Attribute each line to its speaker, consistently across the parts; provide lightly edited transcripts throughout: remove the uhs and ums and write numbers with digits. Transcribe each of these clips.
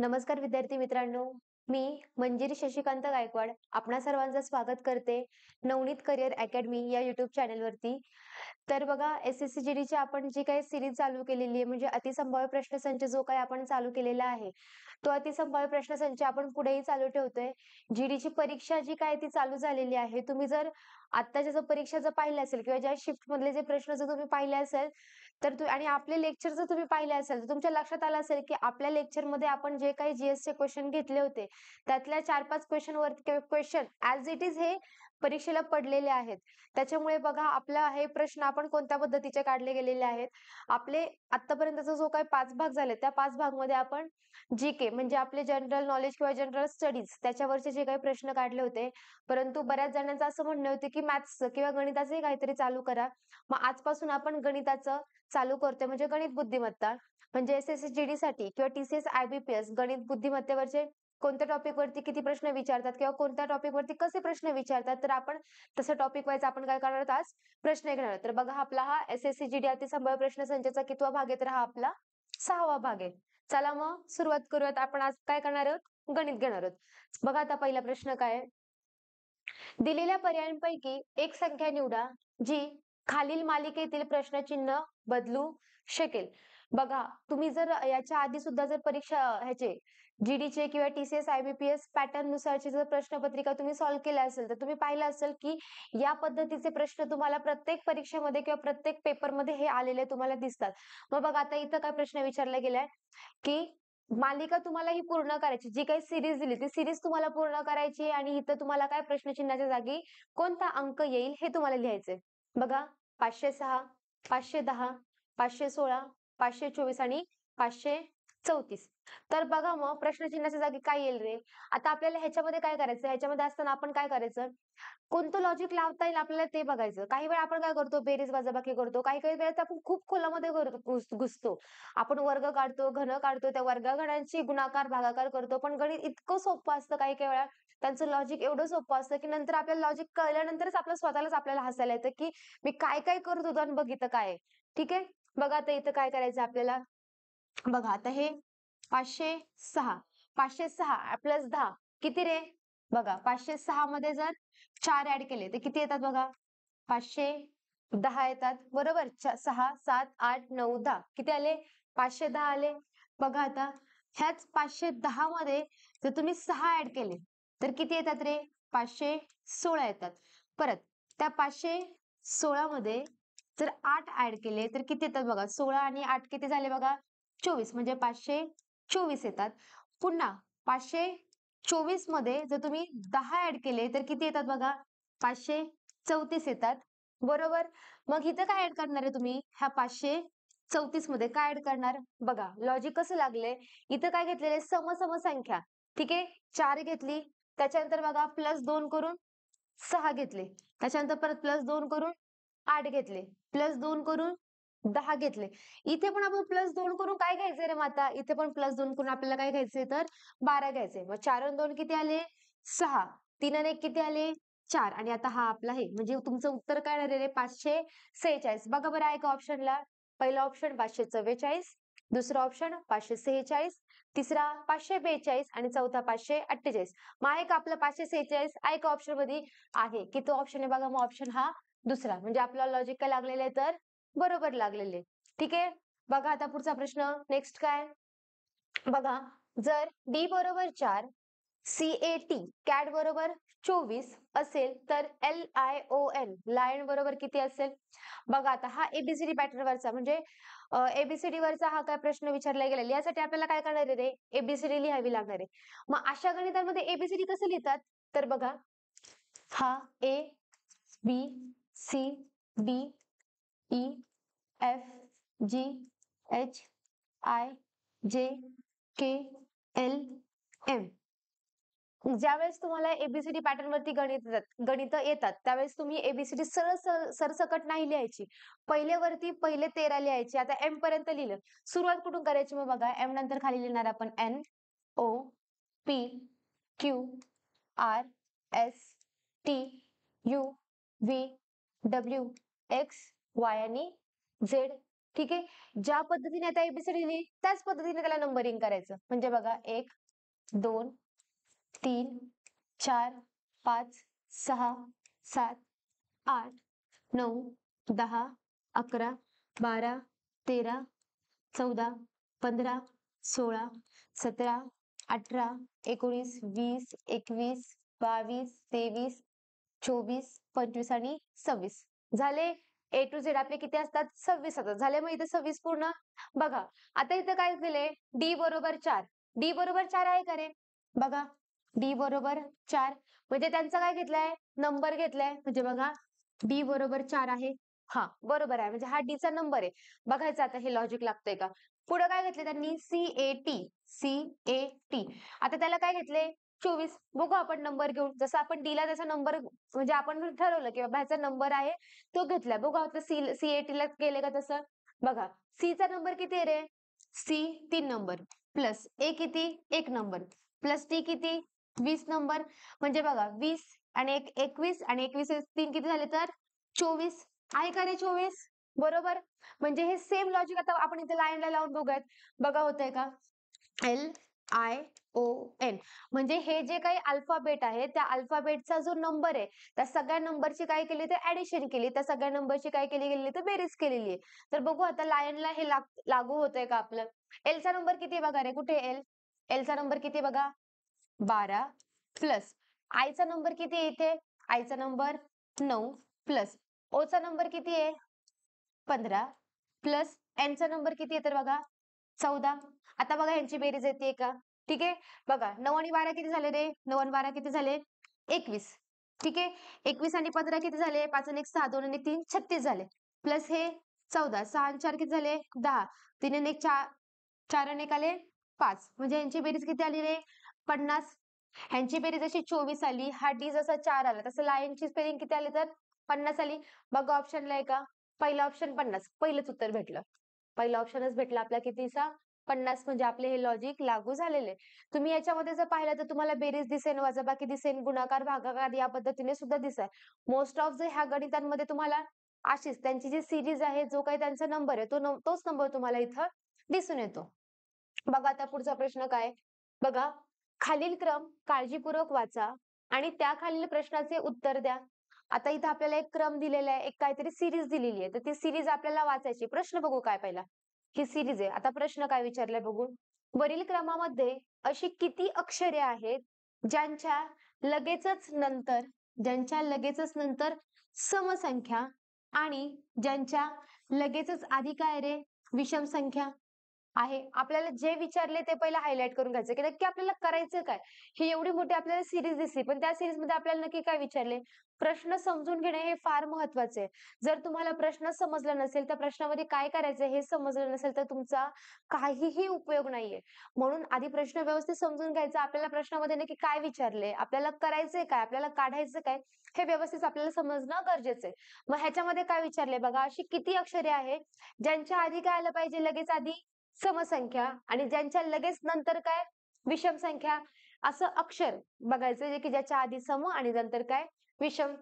Speaker 1: नमस्कार विद्यार्थी मित्रांनो, मी मंजिरी शशिकांत गायकवाड आपणा सर्वांचं स्वागत करते नवनीत करिअर अकॅडमी या युट्यूब चॅनलवरती. तर बघा SSC-GDची आपण जी काही सिरीज चालू केलेली आहे म्हणजे अतिसंभाव्य प्रश्नसंच जो काही आपण चालू केलेला आहे, तो अतिसंभाव्य प्रश्नसंच आपण पुढेही चालू ठेवतोय. GDची परीक्षा जी काय ती चालू झालेली आहे. तुम्ही जर आत्ताच्या जर परीक्षा जर पाहिल्या असेल किंवा ज्या शिफ्ट मधले जे प्रश्न जर तुम्ही पाहिले असेल तर आणि आपले लेक्चर जर तुम्ही पाहिले असेल तर तुमच्या लक्षात आलं असेल की आपल्या लेक्चरमध्ये आपण जे काही जीएसचे क्वेश्चन घेतले होते त्यातल्या 4-5 क्वेश्चन ॲज इट इज हे परीक्षेला पडलेले आहेत. त्याच्यामुळे बघा आपला हे प्रश्न आपण कोणत्या पद्धतीचे काढले गेलेले आहेत. आपले आतापर्यंतचा जो काही 5 भाग झाले त्या 5 भागमध्ये आपण जीके म्हणजे आपले जनरल नॉलेज किंवा जनरल स्टडीज त्याच्यावरचे जे काही प्रश्न काढले होते. परंतु बऱ्याच जणांचं असं म्हणणं होतं की मॅथ्सचं किंवा गणिताचंही काहीतरी चालू करा. मग आजपासून आपण गणिताचं चालू करतोय म्हणजे गणित बुद्धिमत्ता म्हणजे SSC-GD साठी किंवा TCS IBPS गणित बुद्धिमत्तेवरचे कोणत्या टॉपिक वरती किती प्रश्न विचारतात किंवा कोणत्या टॉपिक वरती कसे प्रश्न विचारतात तर आपण तसं टॉपिक वाईज आपण काय करणार आहोत आज प्रश्न घेणार आहोत. तर बघा आपला हा SSC-GD अतिसंभाव्य प्रश्नसंचाचा कितवा भाग आहे तर हा आपला 6वा भाग आहे. चला मग सुरुवात करूयात. आपण आज काय करणार आहोत गणित घेणार आहोत. बघा आता पहिला प्रश्न काय आहे. दिलेल्या पर्यायांपैकी एक संख्या निवडा जी खालील मालिकेतील प्रश्नचिन्ह बदलू शकेल. बघा तुम्ही जर याच्या आधी सुद्धा जर परीक्षा ह्याचे GDचे किंवा TCS IBPS पॅटर्न नुसारची जर प्रश्नपत्रिका तुम्ही सॉल्व्ह केल्या असेल तर तुम्ही पाहिलं असेल की या पद्धतीचे प्रश्न तुम्हाला प्रत्येक परीक्षेमध्ये किंवा प्रत्येक पेपरमध्ये हे आलेले तुम्हाला दिसतात. मग बघा आता इथं काय प्रश्न विचारला गेलाय की मालिका तुम्हाला ही पूर्ण करायची जी काही सिरीज दिली ती सिरीज तुम्हाला पूर्ण करायची आणि इथं तुम्हाला काय प्रश्नचिन्हाच्या जागी कोणता अंक येईल हे तुम्हाला लिहायचंय. बघा 506, 510, 516, 524 आणि 534. तर बघा मग प्रश्नचिन्हाच्या जागी काय येईल रे. आता आपल्याला ह्याच्यामध्ये काय करायचं ह्याच्यामध्ये असताना आपण काय करायचं कोणतं लॉजिक लावता येईल आपल्याला ते बघायचं. काही वेळा आपण काय करतो बेरीज वजाबाकी करतो. काही काही वेळेस आपण खूप खोलामध्ये घुसतो. आपण वर्ग काढतो घन काढतो त्या वर्गाघनांची गुणाकार भागाकार करतो. पण गणित इतकं सोपं असतं काही काही वेळा त्यांचं लॉजिक एवढं सोपं असतं की नंतर आपल्याला लॉजिक कळल्यानंतरच आपलं स्वतःलाच आपल्याला हसायला येतं की मी काय काय करत होतो आणि बघितलं काय. ठीक आहे. बघा आता इथं काय करायचं आपल्याला. बघा आता हे 506 506 प्लस 10 किती रे. बघा 506 मध्ये जर 4 ऍड केले तर किती येतात बघा 510 येतात बरोबर. 6 7 8 9 10 किती आले 510 आले. बघा आता ह्याच 510 मध्ये जर तुम्ही 6 ऍड केले तर किती येतात रे 516 येतात. परत त्या 516 मध्ये जर 8 ऍड केले तर किती येतात बघा 16 आणि 8 किती झाले बघा 24 म्हणजे 524 येतात. पुन्हा 524 मध्ये जर तुम्ही 10 ऍड केले तर किती येतात बघा 534 येतात बरोबर. मग इथं काय ऍड करणार आहे तुम्ही ह्या 534 मध्ये काय ऍड करणार बघा लॉजिक कसं लागलंय. इथं काय घेतलेले सम संख्या. ठीक आहे 4 घेतली त्याच्यानंतर बघा +2 करून 6 घेतले त्याच्यानंतर परत +2 करून 8 घेतले +2 करून 10 घेतले. इथे पण आपण +2 करून काय घ्यायचंय रे माता इथे पण +2 करून आपल्याला काय घ्यायचंय तर 12 घ्यायचंय. मग 4 आणि 2 किती आले 6 3 आणि 1 किती आले 4 आणि आता हा आपला आहे म्हणजे तुमचं उत्तर काय राहिले रे 546. बघा बरं आहे का ऑप्शनला. पहिला ऑप्शन 544 दुसरा ऑप्शन 546 तिसरा 542 आणि चौथा 548. मग आहे का आपलं 546 आहे का ऑप्शन मध्ये आहे की तो ऑप्शन आहे बघा. मग ऑप्शन हा दुसरा म्हणजे आपला लॉजिक काय लागलेलं आहे तर बरोबर लागलेले. ठीक आहे. बघा आता पुढचा प्रश्न नेक्स्ट काय बघा जर D बरोबर 4 CAT कॅट बरोबर 24 असेल तर LION लायन बरोबर किती असेल. बघा आता हा ABCD पॅटर्न वरचा म्हणजे ABCD वरचा हा काय प्रश्न विचारला गेलेला यासाठी आपल्याला काय करणार आहे रे ABCD लिहावी लागणार आहे. मग अशा गणितांमध्ये ABCD कसं लिहितात तर बघा हा ABCDEFGHIJKLM. ज्यावेळेस तुम्हाला ABCD पॅटर्न वरती गणित येतात त्यावेळेस तुम्ही ABCD सरसकट नाही लिहायची. पहिले 13 लिहायचे. आता M पर्यंत लिहिलं. सुरुवात कुठून करायची मग बघा M नंतर खाली लिहिणार आपण NOPQRSTUVWXY आणि Z ठीक आहे. ज्या पद्धतीने आता एबीसीडी लिहिली त्याच पद्धतीने त्याला नंबरिंग करायचं. म्हणजे बघा 1 2 3 4 5 6 7 8 9 10 11 12 13 14 15 16 17 18 19 20 21 22 23 24 25 आणि 26 झाले. ए टू झेड आपले किती असतात? 26 असतात. झाले. मग इथे 26 पूर्ण. बघा आता इथं काय दिले? डी बरोबर 4. डी बरोबर 4 आहे का रे? बघा डी बरोबर 4 म्हणजे त्यांचा काय घेतलाय? नंबर घेतलाय. म्हणजे बघा डी बरोबर 4 आहे. हा बरोबर आहे. म्हणजे हा डी चा नंबर आहे. बघायचं आता हे लॉजिक लागतंय का? पुढे काय घेतले त्यांनी? CAT. CAT. आता त्याला काय घेतले? 24. बघू आपण नंबर घेऊन. जसं आपण डी ला त्याचा नंबर म्हणजे आपण ठरवलं की बाबा ह्याचा नंबर आहे तो घेतलाय. बघू आता CAT ला गेले का तसं? बघा सी चा नंबर किती आहे रे? सी 3 नंबर प्लस ए किती? 1 नंबर प्लस टी किती? 20 नंबर. म्हणजे बघा 20 आणि 21 आणि 21 3 किती झाले तर 24. आहे का रे 24? बरोबर. म्हणजे हे सेम लॉजिक आता आपण इथे लाईनला लावून बघूयात. बघा होतंय का? LION म्हणजे हे जे काही अल्फाबेट आहे त्या अल्फाबेटचा जो नंबर आहे त्या सगळ्या नंबरची काय केली तर ऍडिशन केली. त्या सगळ्या नंबरची काय केली गेली तर बेरीज केलेली आहे. तर बघू आता लायनला हे लागू होतंय का आपलं? एलचा नंबर किती आहे बघा रे? कुठे एल? एलचा नंबर किती बघा? 12 प्लस आयचा नंबर किती आहे इथे? आयचा नंबर 9 प्लस ओचा नंबर किती आहे? 15 प्लस एनचा नंबर किती आहे तर बघा 14. आता बघा यांची बेरीज येते का? ठीक आहे. बघा 9 आणि 12 किती झाले रे? 9 आणि 12 किती झाले? 21. ठीक आहे. 21 आणि 15 किती झाले? 5 आणि 1 6 2 आणि 3 36 झाले. प्लस हे 14 6 आणि 4 किती झाले? 10 3 आणि 1 4 4 आणि 1 आले 5. म्हणजे यांची बेरीज किती आली रे? 50. ह्यांची बेरीज अशी 24 आली. हा डी जसा 4 आला तसं लायनची स्पेलिंग किती आली तर 50 आली. बघा ऑप्शनला आहे का? पहिला ऑप्शन 50. पहिलंच उत्तर भेटलं. पहिला ऑप्शनच भेटला आपला कितीचा? 50. म्हणजे आपले हे लॉजिक लागू झालेले. तुम्ही याच्यामध्ये जर पाहिलं तर तुम्हाला बेरीज दिसेल, वजाबाकी दिसेल, गुणाकार, भागाकार या पद्धतीने सुद्धा दिसेल. मोस्ट ऑफ ह्या गणितांमध्ये तुम्हाला अशीच त्यांची जी सिरीज आहे जो काही त्यांचा नंबर आहे तोच नंबर तुम्हाला इथं दिसून येतो. बघा आता पुढचा प्रश्न काय? बघा खालील क्रम काळजीपूर्वक वाचा आणि त्या खालील प्रश्नाचे उत्तर द्या. आता इथं आपल्याला एक क्रम दिलेला आहे, एक काहीतरी सिरीज दिलेली आहे. तर ती सिरीज आपल्याला वाचायची. प्रश्न बघू काय पहिला. ही सिरीज आहे. आता प्रश्न काय विचारलाय बघू. वरील क्रमामध्ये अशी किती अक्षरे आहेत ज्यांच्या लगेचच नंतर समसंख्या आणि ज्यांच्या लगेचच आधी काय रे विषम संख्या आहे. आपल्याला जे विचारले ते पहिला हायलाइट करून घ्यायचं की नक्की आपल्याला करायचं काय. ही एवढी मोठी आपल्याला सिरीज दिसली पण त्या सिरीज मध्ये आपल्याला नक्की काय विचारले? प्रश्न समजून घेणे हे फार महत्वाचे आहे. जर तुम्हाला प्रश्न समजला नसेल त्या प्रश्नामध्ये काय करायचं हे समजलं नसेल तर तुमचा काहीही उपयोग नाहीये. म्हणून आधी प्रश्न व्यवस्थित समजून घ्यायचा. आपल्याला प्रश्नामध्ये नक्की काय विचारले, आपल्याला करायचंय काय, आपल्याला काढायचं काय हे व्यवस्थित आपल्याला समजणं गरजेचं आहे. मग ह्याच्यामध्ये काय विचारले बघा. अशी किती अक्षरे आहेत ज्यांच्या आधी काय आलं पाहिजे? लगेच आधी समसंख्या आणि ज्यांच्या लगेच नंतर काय विषम संख्या. असं अक्षर बघायचं जे की ज्याच्या आधी सम आणि नंतर काय विषम.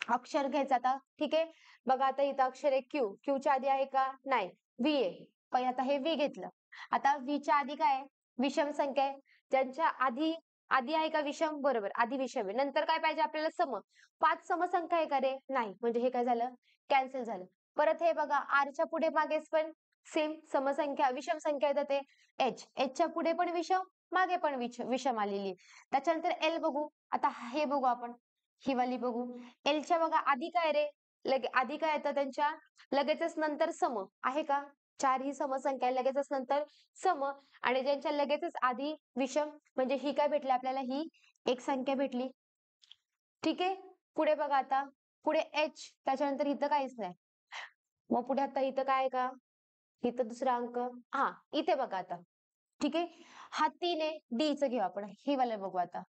Speaker 1: अक्षर घ्यायचं आता. ठीक आहे. बघा आता इथं अक्षर आहे क्यू. क्यूच्या आधी आहे का? नाही. व्ही आहे. पण आता हे व्ही घेतलं. आता व्हीच्या आधी काय आहे? विषम संख्या आहे. ज्यांच्या आधी आधी आहे का विषम? बरोबर आधी विषम आहे. नंतर काय पाहिजे आपल्याला? सम. 5 समसंख्या आहे का रे? नाही. म्हणजे हे काय झालं? कॅन्सल झालं. परत हे बघा आरच्या पुढे मागेच पण सेम समसंख्या विषम संख्या येतात ते एचच्या पुढे पण विषम मागे पण विषम आलेली. त्याच्यानंतर एल बघू. आता हे बघू आपण. ही वाली बघू. एलच्या बघा आधी काय रे? आधी काय येतं त्यांच्या? लगेचच नंतर सम आहे का? 4 ही समसंख्या आहे. लगेचच नंतर सम आणि ज्यांच्या लगेचच आधी विषम म्हणजे ही काय भेटली आपल्याला? ही एक संख्या भेटली. ठीक आहे. पुढे बघा आता. पुढे एच त्याच्यानंतर इथं काहीच नाही. मग पुढे आता इथं काय आहे का? इथं दुसरा अंक. हा इथे बघा आता. ठीक आहे. हा 3 आहे. डीचं घेऊ आपण. ही वाला बघू आता.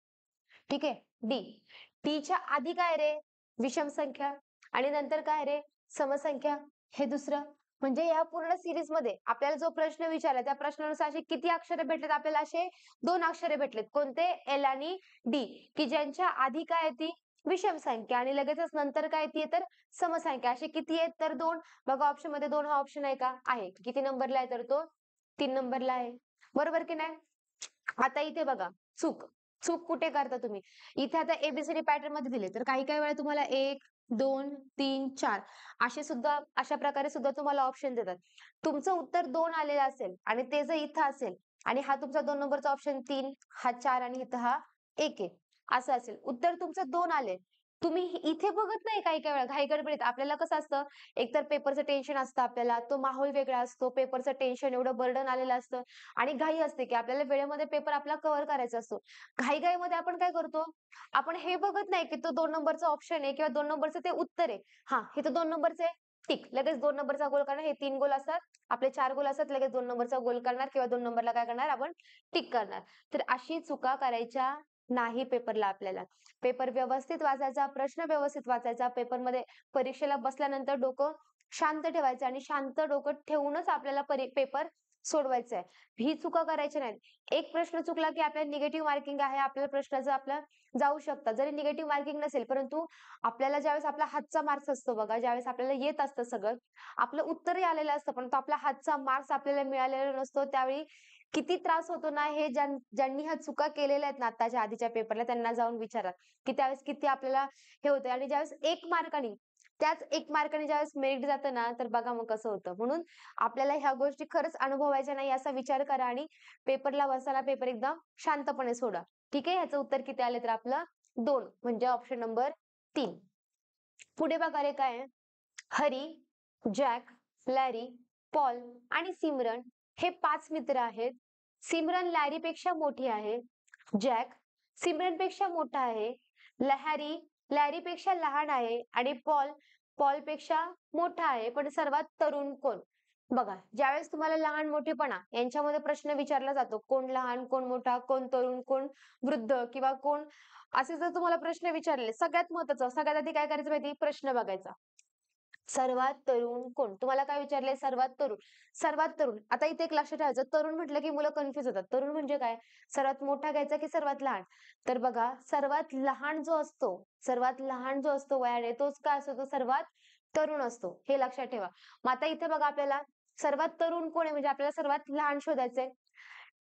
Speaker 1: ठीक आहे. डी. टीच्या आधी काय रे? विषम संख्या आणि नंतर काय रे? समसंख्या. हे दुसरं. म्हणजे या पूर्ण सिरीज मध्ये आपल्याला जो प्रश्न विचारला त्या प्रश्नानुसार असे किती अक्षरे भेटलेत आपल्याला? असे 2 अक्षरे भेटलेत. कोणते? एल आणि डी. की ज्यांच्या आधी काय आहे ती विषम संख्या आणि लगेचच नंतर काय येते तर समसंख्या. असे किती आहेत तर 2. बघा ऑप्शन मध्ये 2 हा ऑप्शन आहे का? आहे. किती नंबरला आहे तर तो 3 नंबरला आहे. बरोबर की नाही? आता इथे बघा चूक. चूक कुठे करता तुम्ही? इथे आता एबीसीडी पॅटर्न मध्ये दिले तर काही काही वेळा तुम्हाला 1, 2, 3, 4 असे सुद्धा अशा प्रकारे सुद्धा तुम्हाला ऑप्शन देतात. तुमचं उत्तर 2 आलेलं असेल आणि ते जर इथं असेल आणि हा तुमचा 2 नंबरचा ऑप्शन 3, हा 4 आणि इथं हा 1 आहे. असं असेल. उत्तर तुमचं 2 आले. तुम्ही इथे बघत नाही काही काही वेळा घाई गडबडीत आपल्याला कसं असतं एकतर पेपरचं टेन्शन असतं आपल्याला, तो माहोल वेगळा असतो, पेपरचं टेन्शन एवढं बर्डन आलेलं असतं आणि घाई असते की आपल्याला वेळेमध्ये पेपर आपला कव्हर करायचा असतो. घाईघाईमध्ये आपण काय करतो? आपण हे बघत नाही की तो 2 नंबरचा ऑप्शन आहे किंवा 2 नंबरचं ते उत्तर आहे. हां, हे तर 2 नंबरचं आहे. टिक. लगेच 2 नंबरचा गोल करणार. हे 3 गोल असतात. आपले 4 गोल असतात. लगेच 2 नंबरचा गोल करणार किंवा 2 नंबरला काय करणार आपण टिक करणार. तर अशी चुका करायच्या नाही पेपरला आपल्याला. पेपर व्यवस्थित वाचायचा, प्रश्न व्यवस्थित वाचायचा. पेपरमध्ये परीक्षेला बसल्यानंतर डोकं शांत ठेवायचं आणि शांत डोकं ठेवूनच आपल्याला पेपर सोडवायचा आहे. ही चुका करायच्या नाहीत. एक प्रश्न चुकला की आपल्याला निगेटिव्ह मार्किंग आहे. आपल्याला प्रश्नाचं आपलं जाऊ शकतात. जरी निगेटिव्ह मार्किंग नसेल, परंतु आपल्याला ज्यावेळेस आपला हातचा मार्क्स असतो बघा, ज्यावेळेस आपल्याला येत असतं सगळं, आपलं उत्तरही आलेलं असतं, पण तो आपला हातचा मार्क्स आपल्याला मिळालेला नसतो. त्यावेळी किती त्रास होतो ना, हे ज्यांनी ह्या चुका केलेल्या आहेत ना आत्ताच्या आधीच्या पेपरला, त्यांना जाऊन विचारा, की त्यावेळेस किती आपल्याला हे होतंय आणि ज्यावेळेस 1 मार्काने त्याच 1 मार्काने ज्यावेळेस मेरिट जातं ना, तर बघा मग कसं होतं. म्हणून आपल्याला ह्या गोष्टी खरंच अनुभवायच्या नाही असा विचार करा आणि पेपरला बसताना पेपर एकदम शांतपणे सोडा. ठीक आहे. ह्याचं उत्तर किती आले तर आपलं 2 म्हणजे ऑप्शन नंबर 3. पुढे बघा रे काय आहे? हरी, जॅक, लॅरी, पॉल आणि सिमरन हे 5 मित्र आहेत. सिमरन लॅरीपेक्षा मोठी आहे. जॅक सिमरनपेक्षा मोठा आहे. हॅरी लॅरीपेक्षा लहान आहे आणि पॉल पॉलपेक्षा मोठा आहे. पण सर्वात तरुण कोण? बघा, ज्यावेळेस तुम्हाला लहान-मोठेपणा यांच्यामध्ये प्रश्न विचारला जातो, कोण लहान, कोण मोठा, कोण तरुण, कोण वृद्ध किंवा कोण असे जर तुम्हाला प्रश्न विचारले, सगळ्यात महत्त्वाचं, सगळ्यात आधी काय करायचं माहिती? प्रश्न बघायचा. सर्वात तरुण कोण? तुम्हाला काय विचारलंय? सर्वात तरुण. सर्वात तरुण. आता इथे एक लक्षात ठेवायचं, तरुण म्हटलं की मुलं कन्फ्यूज होतात. तरुण म्हणजे काय? सर्वात मोठा घ्यायचा की सर्वात लहान? तर बघा, सर्वात लहान जो असतो वयाने, तोच काय असतो? तो सर्वात तरुण असतो. हे लक्षात ठेवा. मग आता इथे बघा आपल्याला सर्वात तरुण कोण आहे? म्हणजे आपल्याला सर्वात लहान शोधायचंय.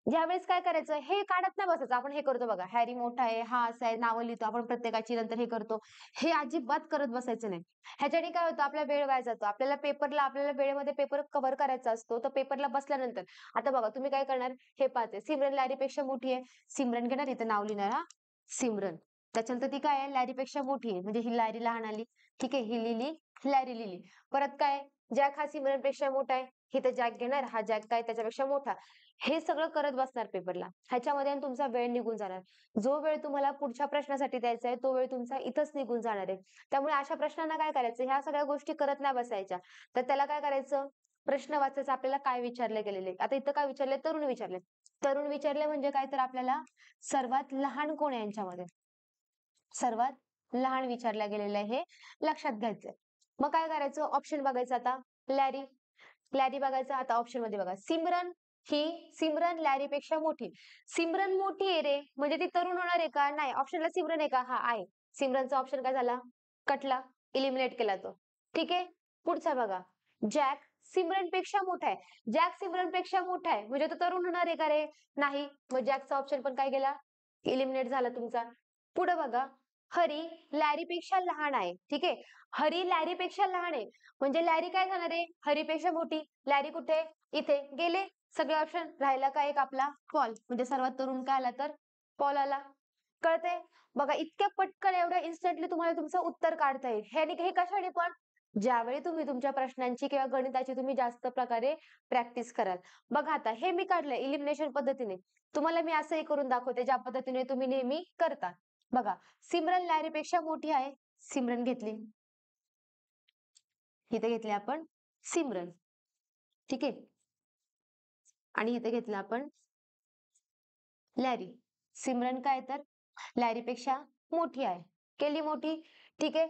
Speaker 1: ज्यावेळेस काय करायचं, हे काढत नाही बसायचं. आपण हे करतो बघा, हॅरी मोठा आहे, हा असा आहे, नावं लिहितो आपण प्रत्येकाची, नंतर हे करतो. हे अजिबात करत बसायचं नाही. ह्याच्याने काय होतं, आपला वेळ वाया जातो. आपल्याला वेळेमध्ये पेपर कव्हर करायचा असतो. तर पेपरला बसल्यानंतर आता बघा तुम्ही काय करणार, हे पाहते सिमरन लॅरीपेक्षा मोठी आहे. सिमरन घेणार, इथं नाव लिहिणार हा, सिमरन. त्याच्यानंतर ती काय आहे, लॅरीपेक्षा मोठी आहे. म्हणजे ही लॅरी लहान आली. ठीक आहे, ही लिहिली, लॅरी लिहिली. परत काय, जॅक हा सिमरनपेक्षा मोठा आहे. इथं जॅक घेणार, हा जॅक काय त्याच्यापेक्षा मोठा. हे सगळं करत बसणार पेपरला. ह्याच्यामध्ये आणि तुमचा वेळ निघून जाणार. जो वेळ तुम्हाला पुढच्या प्रश्नासाठी द्यायचा आहे, तो वेळ तुमचा इथंच निघून जाणार आहे. त्यामुळे अशा प्रश्नांना काय करायचं, ह्या सगळ्या गोष्टी करत नाही बसायच्या. तर त्याला काय करायचं, प्रश्न वाचायचा आपल्याला काय विचारले गेलेले. आता इथं काय विचारले, तरुण विचारले. तरुण विचारले म्हणजे काय तर आपल्याला सर्वात लहान कोण आहे यांच्यामध्ये? सर्वात लहान विचारल्या गेलेलं आहे हे लक्षात घ्यायचंय. मग काय करायचं, ऑप्शन बघायचं आता. लॅरी लॅरी बघायचं आता ऑप्शन मध्ये बघा. सिमरन लॅरीपेक्षा मोठी. सिमरन मोठी आहे रे, म्हणजे ती तरुण होणार आहे का? नाही. ऑप्शनला सिमरन आहे का? हा आहे. सिमरनचा ऑप्शन काय झाला? कटला, इलिमिनेट केला तो. ठीक आहे. पुढचा बघा. जॅक सिमरनपेक्षा मोठा आहे. जॅक सिमरनपेक्षा मोठा आहे, म्हणजे तो तरुण होणार आहे का रे? नाही. मग जॅकचा ऑप्शन पण काय गेला? इलिमिनेट झाला तुमचा. पुढे बघा. हरी लॅरीपेक्षा लहान आहे. ठीक आहे. हरी लॅरीपेक्षा लहान आहे. म्हणजे लॅरी काय झाणार आहे? हरीपेक्षा मोठी. लॅरी कुठे? इथे. गेले सगळे ऑप्शन. राहिला का एक आपला पॉल. म्हणजे सर्वात तरुण काय आला तर पॉल आला. कळतंय? बघा इतक्या पटकन एवढ्या इन्स्टंटली तुम्हाला तुमचं उत्तर काढता येईल. हे कशाने पण? ज्यावेळी तुम्ही तुमच्या प्रश्नांची किंवा गणिताची तुम्ही जास्त प्रकारे प्रॅक्टिस कराल. बघा आता हे मी काढलंय इलिमिनेशन पद्धतीने. तुम्हाला मी असंही करून दाखवते ज्या पद्धतीने तुम्ही नेहमी करता. बघा, सिमरन लॅरीपेक्षा मोठी आहे. सिमरन घेतली. इथे घेतली आपण सिमरन. ठीक आहे. आणि इथे घेतलं आपण लॅरी. सिमरन काय तर लॅरीपेक्षा मोठी आहे. केली मोठी. ठीक आहे.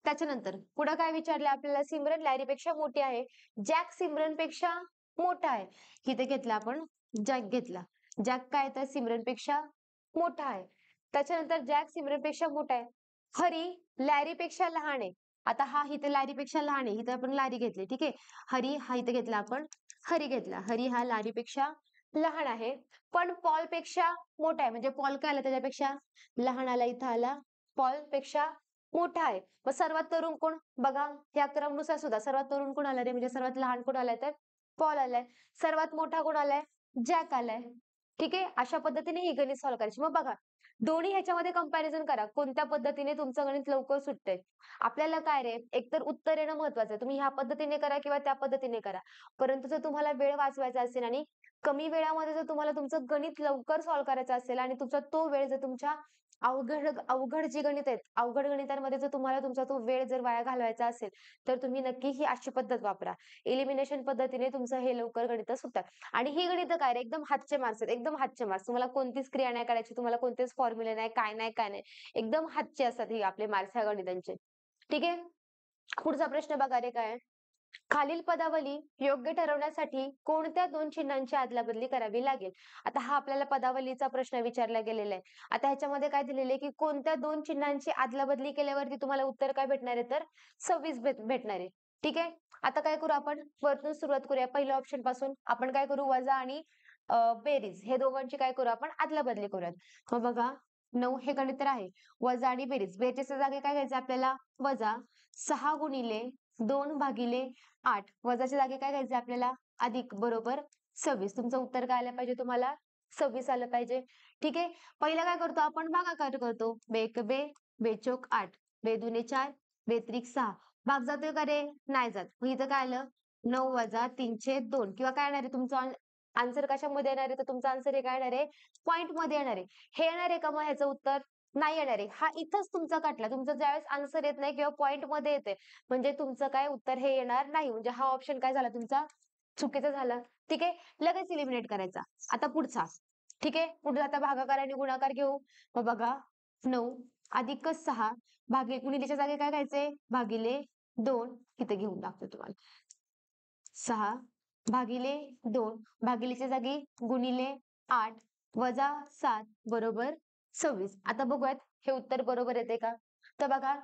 Speaker 1: त्याच्यानंतर पुढे काय विचारलं आपल्याला, सिमरन लॅरीपेक्षा मोठी आहे. जॅक सिमरनपेक्षा मोठा आहे. इथे घेतला आपण जॅक घेतला. जॅक काय तर सिमरनपेक्षा मोठा आहे. त्याच्यानंतर जॅक सिमरनपेक्षा मोठा आहे. हरी लॅरीपेक्षा लहान आहे. आता हा इथे लॅरीपेक्षा लहान आहे, इथे आपण लारी घेतली. ठीक आहे, हरी हा इथे घेतला आपण, हरी घेतला. हरी हा लारीपेक्षा लहान आहे, पण पॉल पेक्षा मोठा आहे. म्हणजे पॉल काय आला त्याच्यापेक्षा लहान आला, इथं आला पॉल पेक्षा मोठा आहे. मग सर्वात तरुण कोण बघा, या क्रमनुसार सुद्धा सर्वात तरुण कोण आला रे, म्हणजे सर्वात लहान कोण आलाय तर पॉल आलाय. सर्वात मोठा कोण आलाय, जॅक आलाय. ठीक आहे, अशा पद्धतीने ही गणित सॉल्व्ह करायची. मग बघा, दोन्ही ह्याच्यामध्ये कंपॅरिझन करा, कोणत्या पद्धतीने तुमचं गणित लवकर सुटतंय. आपल्याला काय रे, एकतर उत्तर येणं महत्वाचं आहे. तुम्ही ह्या पद्धतीने करा किंवा त्या पद्धतीने करा, परंतु जर तुम्हाला वेळ वाचवायचा असेल आणि कमी वेळामध्ये जर तुम्हाला तुमचं गणित लवकर सॉल्व्ह करायचं असेल आणि तुमचा तो वेळ जर तुमच्या अवघड अवघड जी गणित आहेत, अवघड गणितांमध्ये जर तुम्हाला तुमचा तो वेळ जर वाया घालवायचा असेल, तर तुम्ही नक्की ही अशी पद्धत वापरा. एलिमिनेशन पद्धतीने तुमचं हे लवकर गणित सुटतात. आणि ही गणित काय रे, एकदम हातचे मार्क्स आहेत, एकदम हातचे मार्क्स. तुम्हाला कोणतीच क्रिया नाही करायची, तुम्हाला कोणतेच फॉर्म्युले नाही, काय नाही काय नाही, एकदम हातचे असतात हे आपले मार्क्स ह्या गणितांचे. ठीक आहे, पुढचा प्रश्न बघा रे काय आहे? खालील पदावली योग्य ठरवण्यासाठी कोणत्या दोन चिन्हांची अदलाबदली करावी लागेल. आता हा आपल्याला पदावलीचा प्रश्न विचारला गेलेला आहे. आता ह्याच्यामध्ये काय दिलेलं आहे की कोणत्या दोन चिन्हांची अदलाबदली केल्यावरती तुम्हाला उत्तर काय भेटणार आहे तर 26 भेटणार आहे. ठीक आहे, आता काय करू आपण, वरतून सुरुवात करूया. पहिल्या ऑप्शन पासून आपण काय करू, वजा आणि बेरीज हे दोघांची काय करू आपण अदलाबदली करूयात. मग बघा, 9 हे गणित तर आहे, वजा आणि बेरीज. बेरीजच्या जागी काय घ्यायचं आपल्याला, वजा 6 गुणिले 2 भागिले 8, वजाच्या जागी काय घ्यायचं आपल्याला, अधिक, बरोबर 26. तुमचं उत्तर काय आलं पाहिजे, तुम्हाला 26 आलं पाहिजे. ठीक आहे, पहिला काय करतो आपण, भागाकार करतो. बेक बे, बेचोक 8, बेदुने 4, बेत्रिक 6. भाग जातोय का रे, नाही जात. मग इथं काय आलं, 9 वजा 3/2 किंवा काय येणार आहे तुमचं आन्सर कशामध्ये येणार आहे, तर तुमचा आन्सर हे काय येणार आहे, पॉईंट मध्ये येणार आहे. हे येणार आहे का मग ह्याचं उत्तर, नाही येणार आहे. हा इथंच तुमचा कटला. तुमचं ज्यावेळेस आन्सर येत नाही किंवा पॉईंट मध्ये येते, म्हणजे तुमचं काय उत्तर हे येणार नाही. म्हणजे हा ऑप्शन काय झाला तुमचा, चुकीचा झाला. ठीक आहे, लगेच इलिमिनेट करायचा. आता पुढचा. ठीक आहे, पुढे आता भागाकार आणि गुणाकार घेऊ. मग बघा, 9 अधिक 6 भागिले, गुणिलेच्या जागी काय घ्यायचंय, भागिले 2, इथे घेऊन टाकतो तुम्हाला. 6 भागिले 2, भागिलेच्या जागी गुणिले 8 वजा 7 बरोबर 26. आता बघूयात हे उत्तर बरोबर येते का. तर बघा,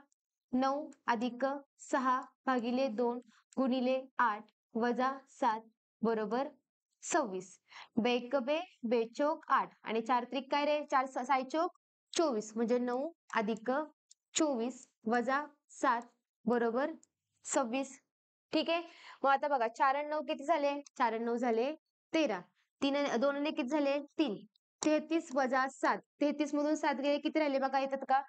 Speaker 1: 9 अधिक 6 भागिले 2 गुणिले 8 वजा 7 बरोबर 26. बेक बे, बेचोक 8 आणि 4 त्रिक काय रे, 4 सायचोक 24. म्हणजे 9 अधिक 24 वजा 7 बरोबर 26. ठीक आहे, मग आता बघा, 4 आणि 9 किती झाले, 4 आणि 9 झाले 13. 2 आणि किती झाले 3. 33 वजा 7, 33 मधून 7 गेले, किती राहिले बघा, येतात का,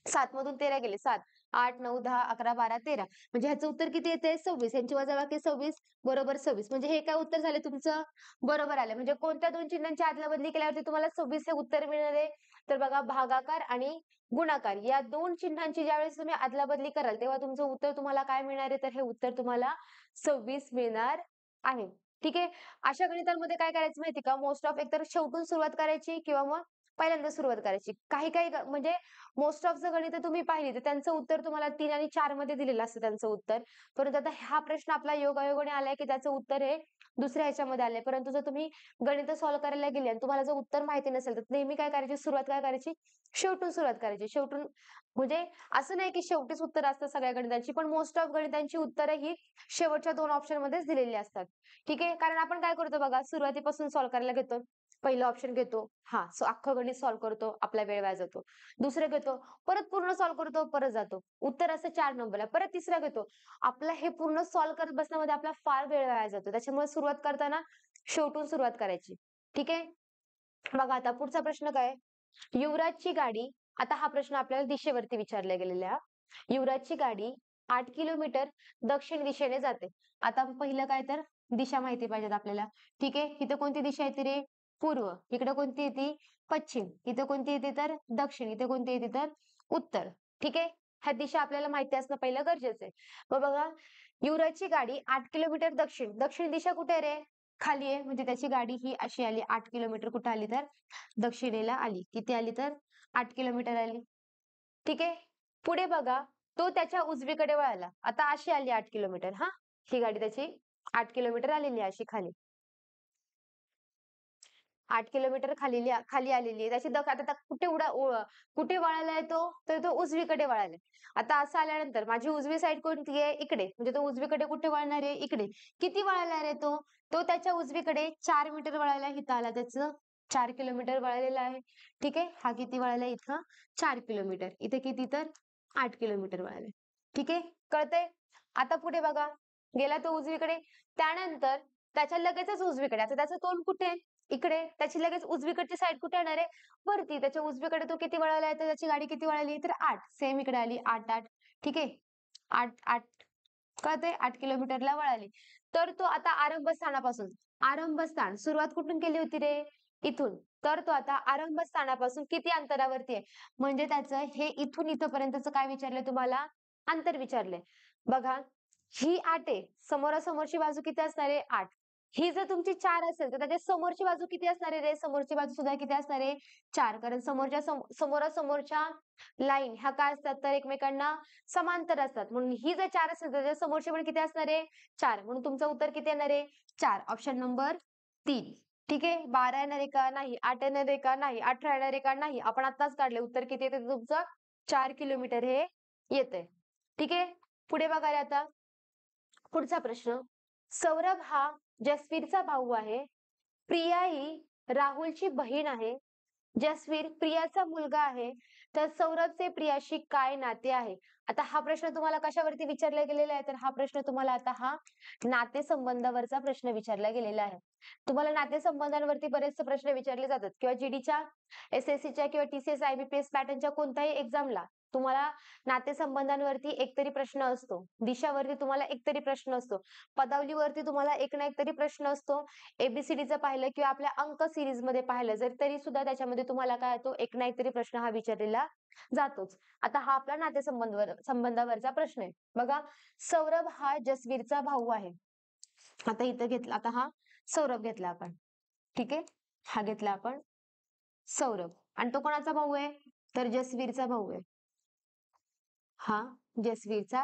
Speaker 1: 7 मधून 13 गेले, 7, 8, 9, 10, 11, 12, 13. म्हणजे ह्याचं उत्तर किती येते, 26. यांची वजाबाकी 26 बरोबर 26. म्हणजे हे काय उत्तर झाले तुमचं, बरोबर आलं. म्हणजे कोणत्या दोन चिन्हांची अदलाबदली केल्यावरती तुम्हाला 26 हे उत्तर मिळणार आहे, तर बघा, भागाकार आणि गुणाकार या दोन चिन्हांची ज्यावेळेस तुम्ही अदलाबदली कराल, तेव्हा तुमचं उत्तर तुम्हाला काय मिळणार आहे, तर हे उत्तर तुम्हाला 26 मिळणार आहे. ठीक आहे, अशा गणितांमध्ये काय करायचं माहिती का, मोस्ट ऑफ एकतर शेवटून सुरुवात करायची किंवा मग पहिल्यांदा सुरुवात करायची. काही काही म्हणजे मोस्ट ऑफ जर गणित तुम्ही पाहिली तर त्यांचं उत्तर तुम्हाला 3 आणि 4 मध्ये दिलेलं असतं त्यांचं उत्तर. परंतु आता हा प्रश्न आपला योगायोगाने आलाय की त्याचं उत्तर हे दुसऱ्या ह्याच्यामध्ये आलंय. परंतु जर तुम्ही गणित सॉल्व्ह करायला गेले आणि तुम्हाला जर उत्तर माहिती नसेल, तर नेहमी काय करायची, सुरुवात काय करायची, शेवटून सुरुवात करायची. शेवटून म्हणजे असं नाही की शेवटीच उत्तर असतं सगळ्या गणितांची, पण मोस्ट ऑफ गणितांची उत्तरं ही शेवटच्या 2 ऑप्शन मध्येच दिलेली असतात. ठीक आहे, कारण आपण काय करतो बघा, सुरुवातीपासून सॉल्व्ह करायला घेतो. पहिलं ऑप्शन घेतो, हा अख्खं गणित सॉल्व्ह करतो, आपला वेळ वाया जातो. दुसरं घेतो, परत पूर्ण सॉल्व्ह करतो, परत जातो. उत्तर असं 4 नंबरला. परत तिसरा घेतो, आपला हे पूर्ण सॉल्व्ह करत बसण्यामध्ये आपला फार वेळ वाया जातो. त्याच्यामुळे सुरुवात करताना शेवटून सुरुवात करायची. ठीक आहे, बघा आता पुढचा प्रश्न काय, युवराजची गाडी. आता हा प्रश्न आपल्याला दिशेवरती विचारला गेलेला आहे. युवराजची गाडी 8 किलोमीटर दक्षिण दिशेने जाते. आता पहिलं काय तर दिशा माहिती पाहिजेत आपल्याला. ठीक आहे, इथं कोणती दिशा येते रे, पूर्व. इकडे कोणती येते, पश्चिम. इथं कोणती येते तर दक्षिण. इथे कोणती येते तर उत्तर. ठीक आहे, ह्या दिशा आपल्याला माहिती असणं पहिलं गरजेचं आहे. मग बघा, युवराजची गाडी 8 किलोमीटर दक्षिण. दक्षिण दिशा कुठे आहे रे, खाली आहे. म्हणजे त्याची गाडी ही अशी आली, 8 किलोमीटर कुठे आली तर दक्षिणेला आली. किती आली तर 8 किलोमीटर आली. ठीक आहे, पुढे बघा, तो त्याच्या उजवीकडे वळाला. आता अशी आली 8 किलोमीटर. हा, ही गाडी त्याची 8 किलोमीटर आलेली आहे अशी खाली. 8 किलोमीटर खाली आलेली आहे. त्याची आता कुठे वळाला आहे तो? तर तो उजवीकडे वळालाय. आता असं आल्यानंतर माझी उजवी साईड कोणती आहे? इकडे. म्हणजे तो उजवीकडे कुठे वळणार आहे? इकडे. किती वळाला रे तो? तो त्याच्या उजवीकडे 4 मीटर वळायला इथं आला त्याचं 4 किलोमीटर वळालेलं आहे. ठीक आहे. हा किती वळाला इथं? 4 किलोमीटर. इथे किती तर 8 किलोमीटर वळालाय. ठीक आहे. कळतंय? आता पुढे बघा. गेला तो उजवीकडे. त्यानंतर त्याच्या लगेचच उजवीकडे. आता त्याचं तोंड कुठे आहे? इकडे. त्याची लगेच उजवीकडची साईड कुठे येणार आहे? वरती. त्याच्या उजवीकडे तो किती वळाला आहे? तर त्याची गाडी किती वळाली? तर 8. सेम इकडे आली 8. ठीक आहे. 8 कळतंय? 8 किलोमीटरला वळाली. तर तो आता आरंभस्थान सुरुवात कुठून केली होती रे? इथून. तर तो आता आरंभस्थानापासून किती अंतरावरती आहे? म्हणजे त्याचं हे इथून इथपर्यंतचं काय विचारलंय तुम्हाला? अंतर विचारलंय. बघा, ही 8 आहे. समोरासमोरची बाजू किती असणार आहे? 8. ही जर तुमची 4 असेल, तर त्याच्या समोरची बाजू किती असणार आहे रे? समोरची बाजू सुद्धा किती असणार आहे? 4. कारण समोरासमोरच्या लाईन ह्या काय असतात? तर एकमेकांना समांतर असतात. म्हणून ही जर 4 असेल, तर त्याच्या समोरची पण किती असणार आहे? 4. म्हणून तुमचं उत्तर किती येणार आहे? 4. Option number 3. ठीक आहे. 12 येणार आहे का? नाही. 8 येणार आहे का? नाही. 18 येणार आहे का? नाही. आपण आत्ताच काढले. उत्तर किती येते तुमचं? 4 किलोमीटर हे येतंय. ठीक आहे. पुढे बघा रे आता. पुढचा प्रश्न. सौरभ हा जसवीरचा भाऊ आहे. प्रिया ही राहुलची बहीण आहे. जसवीर प्रियाचा मुलगा आहे. तर सौरभचे प्रियाशी काय नाते आहे? आता हा प्रश्न तुम्हाला कशावरती विचारला गेलेला आहे? तर हा प्रश्न तुम्हाला आता नातेसंबंधावरचा प्रश्न विचारला गेलेला आहे. तुम्हाला नातेसंबंधांवरती बरेचसे प्रश्न विचारले जातात किंवा जीडीच्या, एसएससीच्या किंवा टीसीएस आयबीपीएस पॅटर्नच्या कोणत्याही एक्झामला तुम्हाला नातेसंबंधांवरती एकतरी प्रश्न असतो. दिशावरती तुम्हाला एकतरी प्रश्न असतो. पदावलीवरती तुम्हाला एक ना एक तरी प्रश्न असतो. एबीसीडीचं पाहिलं किंवा आपल्या अंक सिरीज मध्ये पाहिलं जर तरी सुद्धा त्याच्यामध्ये तुम्हाला काय येतो? एक ना एक तरी प्रश्न हा विचारलेला जातोच. आता हा आपला संबंधावरचा प्रश्न आहे. बघा, सौरभ हा जसवीरचा भाऊ आहे. आता इथं घेतला. आता हा सौरभ घेतला आपण. ठीक आहे. हा घेतला आपण सौरभ. आणि तो कोणाचा भाऊ आहे? तर जसवीरचा भाऊ आहे. हा जसवीरचा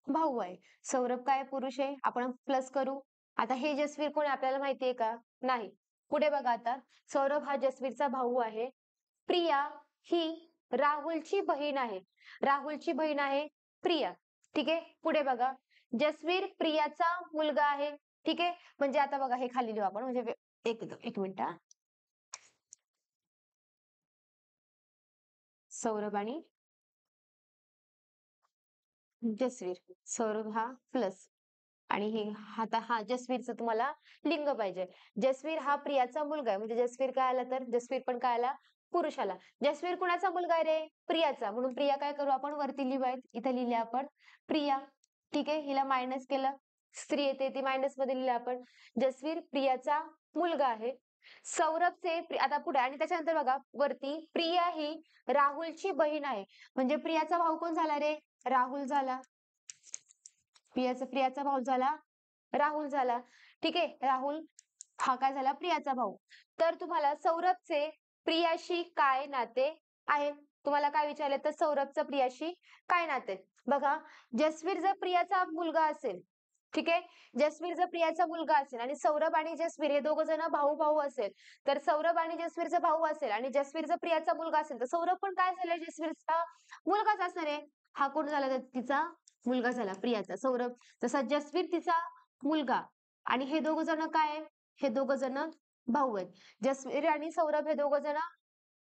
Speaker 1: भाऊ आहे. सौरभ काय पुरुष आहे? आपण प्लस करू. आता हे जसवीर कोण आहे आपल्याला माहिती आहे का? नाही. पुढे बघा आता. सौरभ हा जसवीरचा भाऊ आहे. प्रिया ही राहुलची बहीण आहे. राहुलची बहीण आहे प्रिया. ठीक आहे. पुढे बघा. जसवीर प्रियाचा मुलगा आहे. ठीक आहे. म्हणजे आता बघा हे खाली लिहू आपण म्हणजे एक मिनिट हा. सौरभ आणि जसवीर. सौरभ हा प्लस आणि हे आता हा जसवीरचं तुम्हाला लिंग पाहिजे. जसवीर हा प्रियाचा मुलगा आहे. म्हणजे जसवीर काय आला तर जसवीर पण काय आला? पुरुष आला. जसवीर कुणाचा मुलगा आहे रे? प्रियाचा. म्हणून प्रिया काय करू आपण? वरती लिहूयात. इथे लिहिले आपण प्रिया. ठीक आहे. हिला मायनस केलं. स्त्री येते ती मायनस मध्ये लिहिलं आपण. जसवीर प्रियाचा मुलगा आहे. सौरभचे आता पुढे आणि त्याच्यानंतर बघा वरती प्रिया ही राहुलची बहीण आहे. म्हणजे प्रियाचा भाऊ कोण झाला रे? राहुल झाला. प्रियाचा भाऊ झाला राहुल झाला. ठीक आहे. राहुल हा काय झाला? प्रियाचा भाऊ. तर तुम्हाला सौरभचे प्रियाशी काय नाते आहे? तुम्हाला काय विचारले तर सौरभचं प्रियाशी काय नाते? बघा, जसवीर जर प्रियाचा मुलगा असेल, ठीक आहे. जसवीर जर प्रियाचा मुलगा असेल आणि सौरभ आणि जसवीर हे दोघं जण भाऊ भाऊ असेल, तर सौरभ आणि जसवीरचा भाऊ असेल आणि जसवीर जर प्रियाचा मुलगा असेल, तर सौरभ पण काय झालं? जसवीरचा मुलगाच असणार आहे. हा कोण झाला? तर तिचा मुलगा झाला प्रियाचा. सौरभ तसा जसवीर तिचा मुलगा आणि हे दोघ जण काय आहे? हे दोघ जण भाऊ आहेत. जसवीर आणि सौरभ हे दोघ जण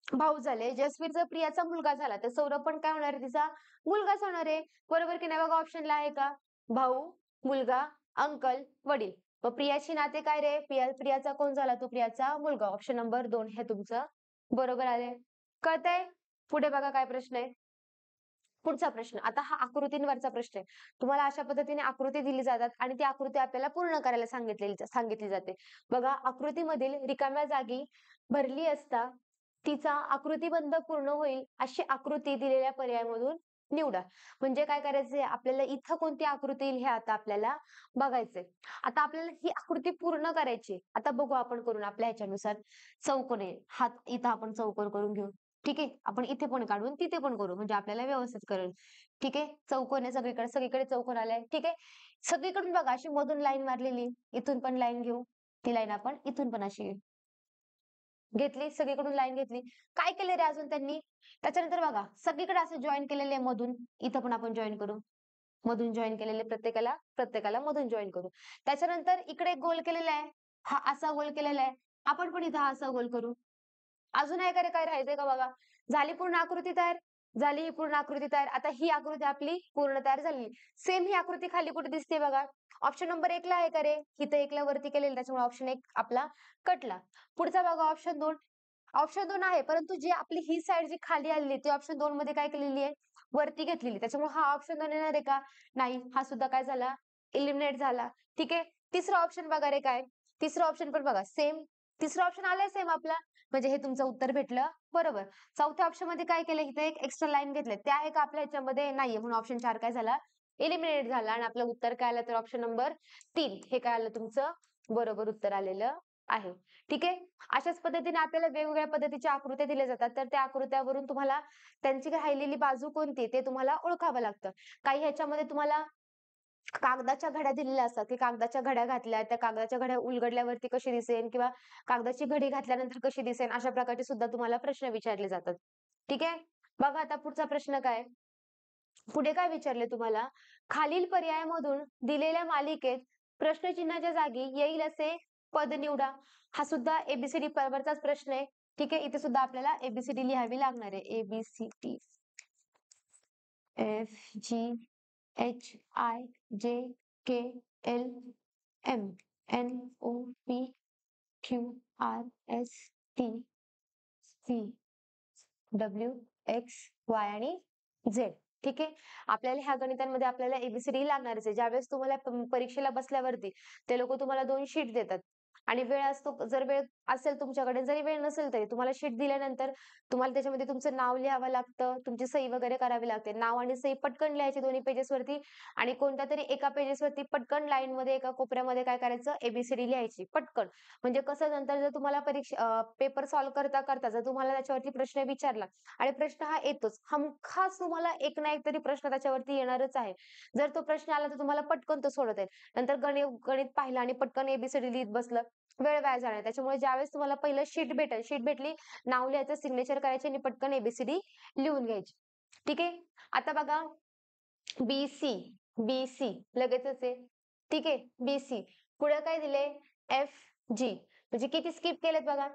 Speaker 1: भाऊ झाले. जसवीर जर प्रियाचा मुलगा झाला तर सौरभ पण काय होणार आहे? तिचा मुलगाच होणार आहे. बरोबर की नाही? बघा ऑप्शनला आहे का? भाऊ, मुलगा, अंकल, वडील. मग प्रियाची नाते काय रे? प्रियाचा कोण झाला? तो प्रियाचा मुलगा. ऑप्शन नंबर 2 हे तुमचं बरोबर आले. कळतंय? पुढे बघा काय प्रश्न आहे. पुढचा प्रश्न. आता हा आकृतींवरचा प्रश्न आहे. तुम्हाला अशा पद्धतीने आकृती दिली जातात आणि ती आकृती आपल्याला पूर्ण करायला सांगितली जाते. बघा, आकृतीमधील रिकाम्या जागी भरली असता तिचा आकृतीबंध पूर्ण होईल अशी आकृती दिलेल्या पर्यायामधून निवडा. म्हणजे काय करायचंय? आपल्याला इथं कोणती आकृती येईल हे आता आपल्याला बघायचंय. आता आपल्याला ही आकृती पूर्ण करायची. आता बघू आपण करून आपल्या ह्याच्यानुसार. चौकोन आहे. हात इथं आपण चौकोन करून घेऊ. ठीक आहे. आपण इथे पण काढून तिथे पण करू म्हणजे आपल्याला व्यवस्थित करेल. ठीक आहे. चौकोन आहे सगळीकडे. सगळीकडे चौकोन आलाय. ठीक आहे. सगळीकडून बघा अशी मधून लाईन मारलेली. इथून पण लाईन घेऊ. ती लाईन आपण इथून पण अशी घेऊ. घेतली, सगळीकडून लाईन घेतली. काय केलं रे अजून त्यांनी? त्याच्यानंतर बघा सगळीकडे असं जॉईन केलेले आहे मधून. इथं पण आपण जॉईन करू. मधून जॉईन केलेले प्रत्येकाला प्रत्येकाला मधून जॉईन करू. त्याच्यानंतर इकडे एक गोल केलेला आहे. हा असा गोल केलेला आहे. आपण पण इथं हा असा गोल करू. अजून आहे का रे काय राहायचंय का बघा? झाली पूर्ण आकृती तयार. झाली ही पूर्ण आकृती तयार. आता ही आकृती आपली पूर्ण तयार झाली. सेम ही आकृती खाली कुठे दिसते बघा? ऑप्शन नंबर 1 ला आहे का रे? इथं 1 ला वरती केलेलं त्याच्यामुळे ऑप्शन 1 आपला कटला. पुढचा बघा ऑप्शन 2. ऑप्शन 2 आहे परंतु जी आपली ही साईड जी खाली आलेली ती ऑप्शन 2 मध्ये काय केलेली आहे? वरती घेतलेली. त्याच्यामुळे हा ऑप्शन 2 येणार आहे का? नाही. हा सुद्धा काय झाला? एलिमिनेट झाला. ठीक आहे. तिसरा ऑप्शन बघा रे काय? तिसरा ऑप्शन पण बघा सेम. तिसरा ऑप्शन आलाय सेम आपला. म्हणजे हे तुमचं उत्तर भेटलं बरोबर. चौथ्या ऑप्शन मध्ये काय केलं? इथे एक एक्स्ट्रा लाईन घेतले. त्या आहे का आपल्या ह्याच्यामध्ये? नाहीये. म्हणून ऑप्शन 4 काय झाला? एलिमिनेट झाला आणि आपलं उत्तर काय आलं तर ऑप्शन नंबर 3 हे काय आलं तुमचं बरोबर उत्तर आलेलं आहे. ठीक आहे. अशाच पद्धतीने आपल्याला वेगवेगळ्या पद्धतीच्या आकृत्या दिल्या जातात. तर त्या आकृत्यावरून तुम्हाला त्यांची राहिलेली बाजू कोणती ते तुम्हाला ओळखावं लागतं. काही ह्याच्यामध्ये तुम्हाला कागदाच्या घड्या दिलेल्या असतात की कागदाच्या घड्या घातल्या, त्या कागदाच्या घड्या उलगडल्यावरती कशी दिसेल किंवा कागदाची घडी घातल्यानंतर कशी दिसेल अशा प्रकारचे सुद्धा तुम्हाला प्रश्न विचारले जातात. ठीक आहे. बघा आता पुढचा प्रश्न काय? पुढे काय विचारले तुम्हाला? खालील पर्यायामधून दिलेल्या मालिकेत प्रश्नचिन्हाच्या जागी येईल असे पद निवडा. हा सुद्धा एबीसीडी वरचाच प्रश्न आहे. ठीक आहे. इथे सुद्धा आपल्याला एबीसीडी लिहावी लागणार आहे. A B C D F G H I J K L M N O P Q R S T C W X Y आणि झेड. ठीक आहे. आपल्याला ह्या गणितांमध्ये आपल्याला एबीसीडी लागणारच आहे. ज्यावेळेस तुम्हाला परीक्षेला बसल्यावरती ते लोक तुम्हाला 2 शीट देतात आणि वेळ असतो. जर वेळ असेल तुमच्याकडे, जरी वेळ नसेल तरी तुम्हाला शीट दिल्यानंतर तुम्हाला त्याच्यामध्ये तुमचं नाव लिहावं लागतं, तुमची सही वगैरे करावी लागते. नाव आणि सही पटकन लिहायची दोन्ही पेजेसवरती आणि कोणत्या तरी एका पेजेसवरती पटकन लाईनमध्ये एका कोपऱ्यामध्ये काय करायचं? एबीसीडी लिहायची पटकन. म्हणजे कसं नंतर जर तुम्हाला पेपर सॉल्व्ह करता करता जर तुम्हाला त्याच्यावरती प्रश्न विचारला आणि प्रश्न हा येतोच, हमखास तुम्हाला एक ना एक तरी प्रश्न त्याच्यावरती येणारच आहे. जर तो प्रश्न आला तर तुम्हाला पटकन तो सोडवता येईल. नंतर गणित पाहिलं आणि पटकन एबीसीडी लिहित बसलं, वेळ वाया जाणार. त्याच्यामुळे ज्यावेळेस तुम्हाला पहिलं शीट भेटेल, शीट भेटली, नाव लिहायचं, सिग्नेचर करायचे आणि पटकन एबीसीडी लिहून घ्यायची. ठीक आहे. आता बघा बीसी, बीसी लगेचच आहे. ठीक आहे. बीसी पुढे काय दिले? F G. म्हणजे किती स्किप केलेत बघा?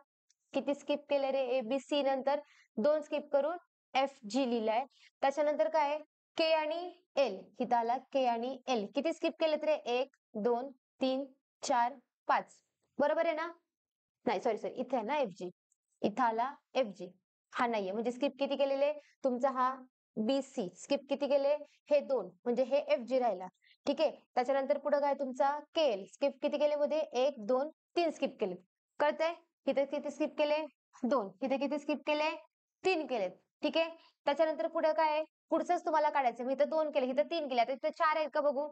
Speaker 1: किती स्किप केले रे? एबीसी नंतर 2 स्किप करून एफ जी लिहिलाय. त्याच्यानंतर काय? के आणि एल. इथं आला के आणि एल. किती स्किप केलेत रे? 1 2 3 4 5. बरोबर आहे ना? नाही सॉरी सॉरी इथे आहे ना एफजी. इथं आला एफजी. हा नाहीये. म्हणजे स्किप किती केलेले? तुमचा हा बीसी स्किप किती केले? हे 2 म्हणजे हे एफजी राहिला. ठीक आहे. त्याच्यानंतर पुढे काय तुमचा केएल स्किप किती केले मध्ये? 1 2 3 स्किप केले. कळतंय? इथे किती स्किप केले? 2. इथे किती स्किप केले? 3 केलेत. ठीक आहे. त्याच्यानंतर पुढे काय आहे? पुढचंच तुम्हाला काढायचं. मी इथं 2 केले, इथं 3 केले. आता इथे 4 आहेत का बघू?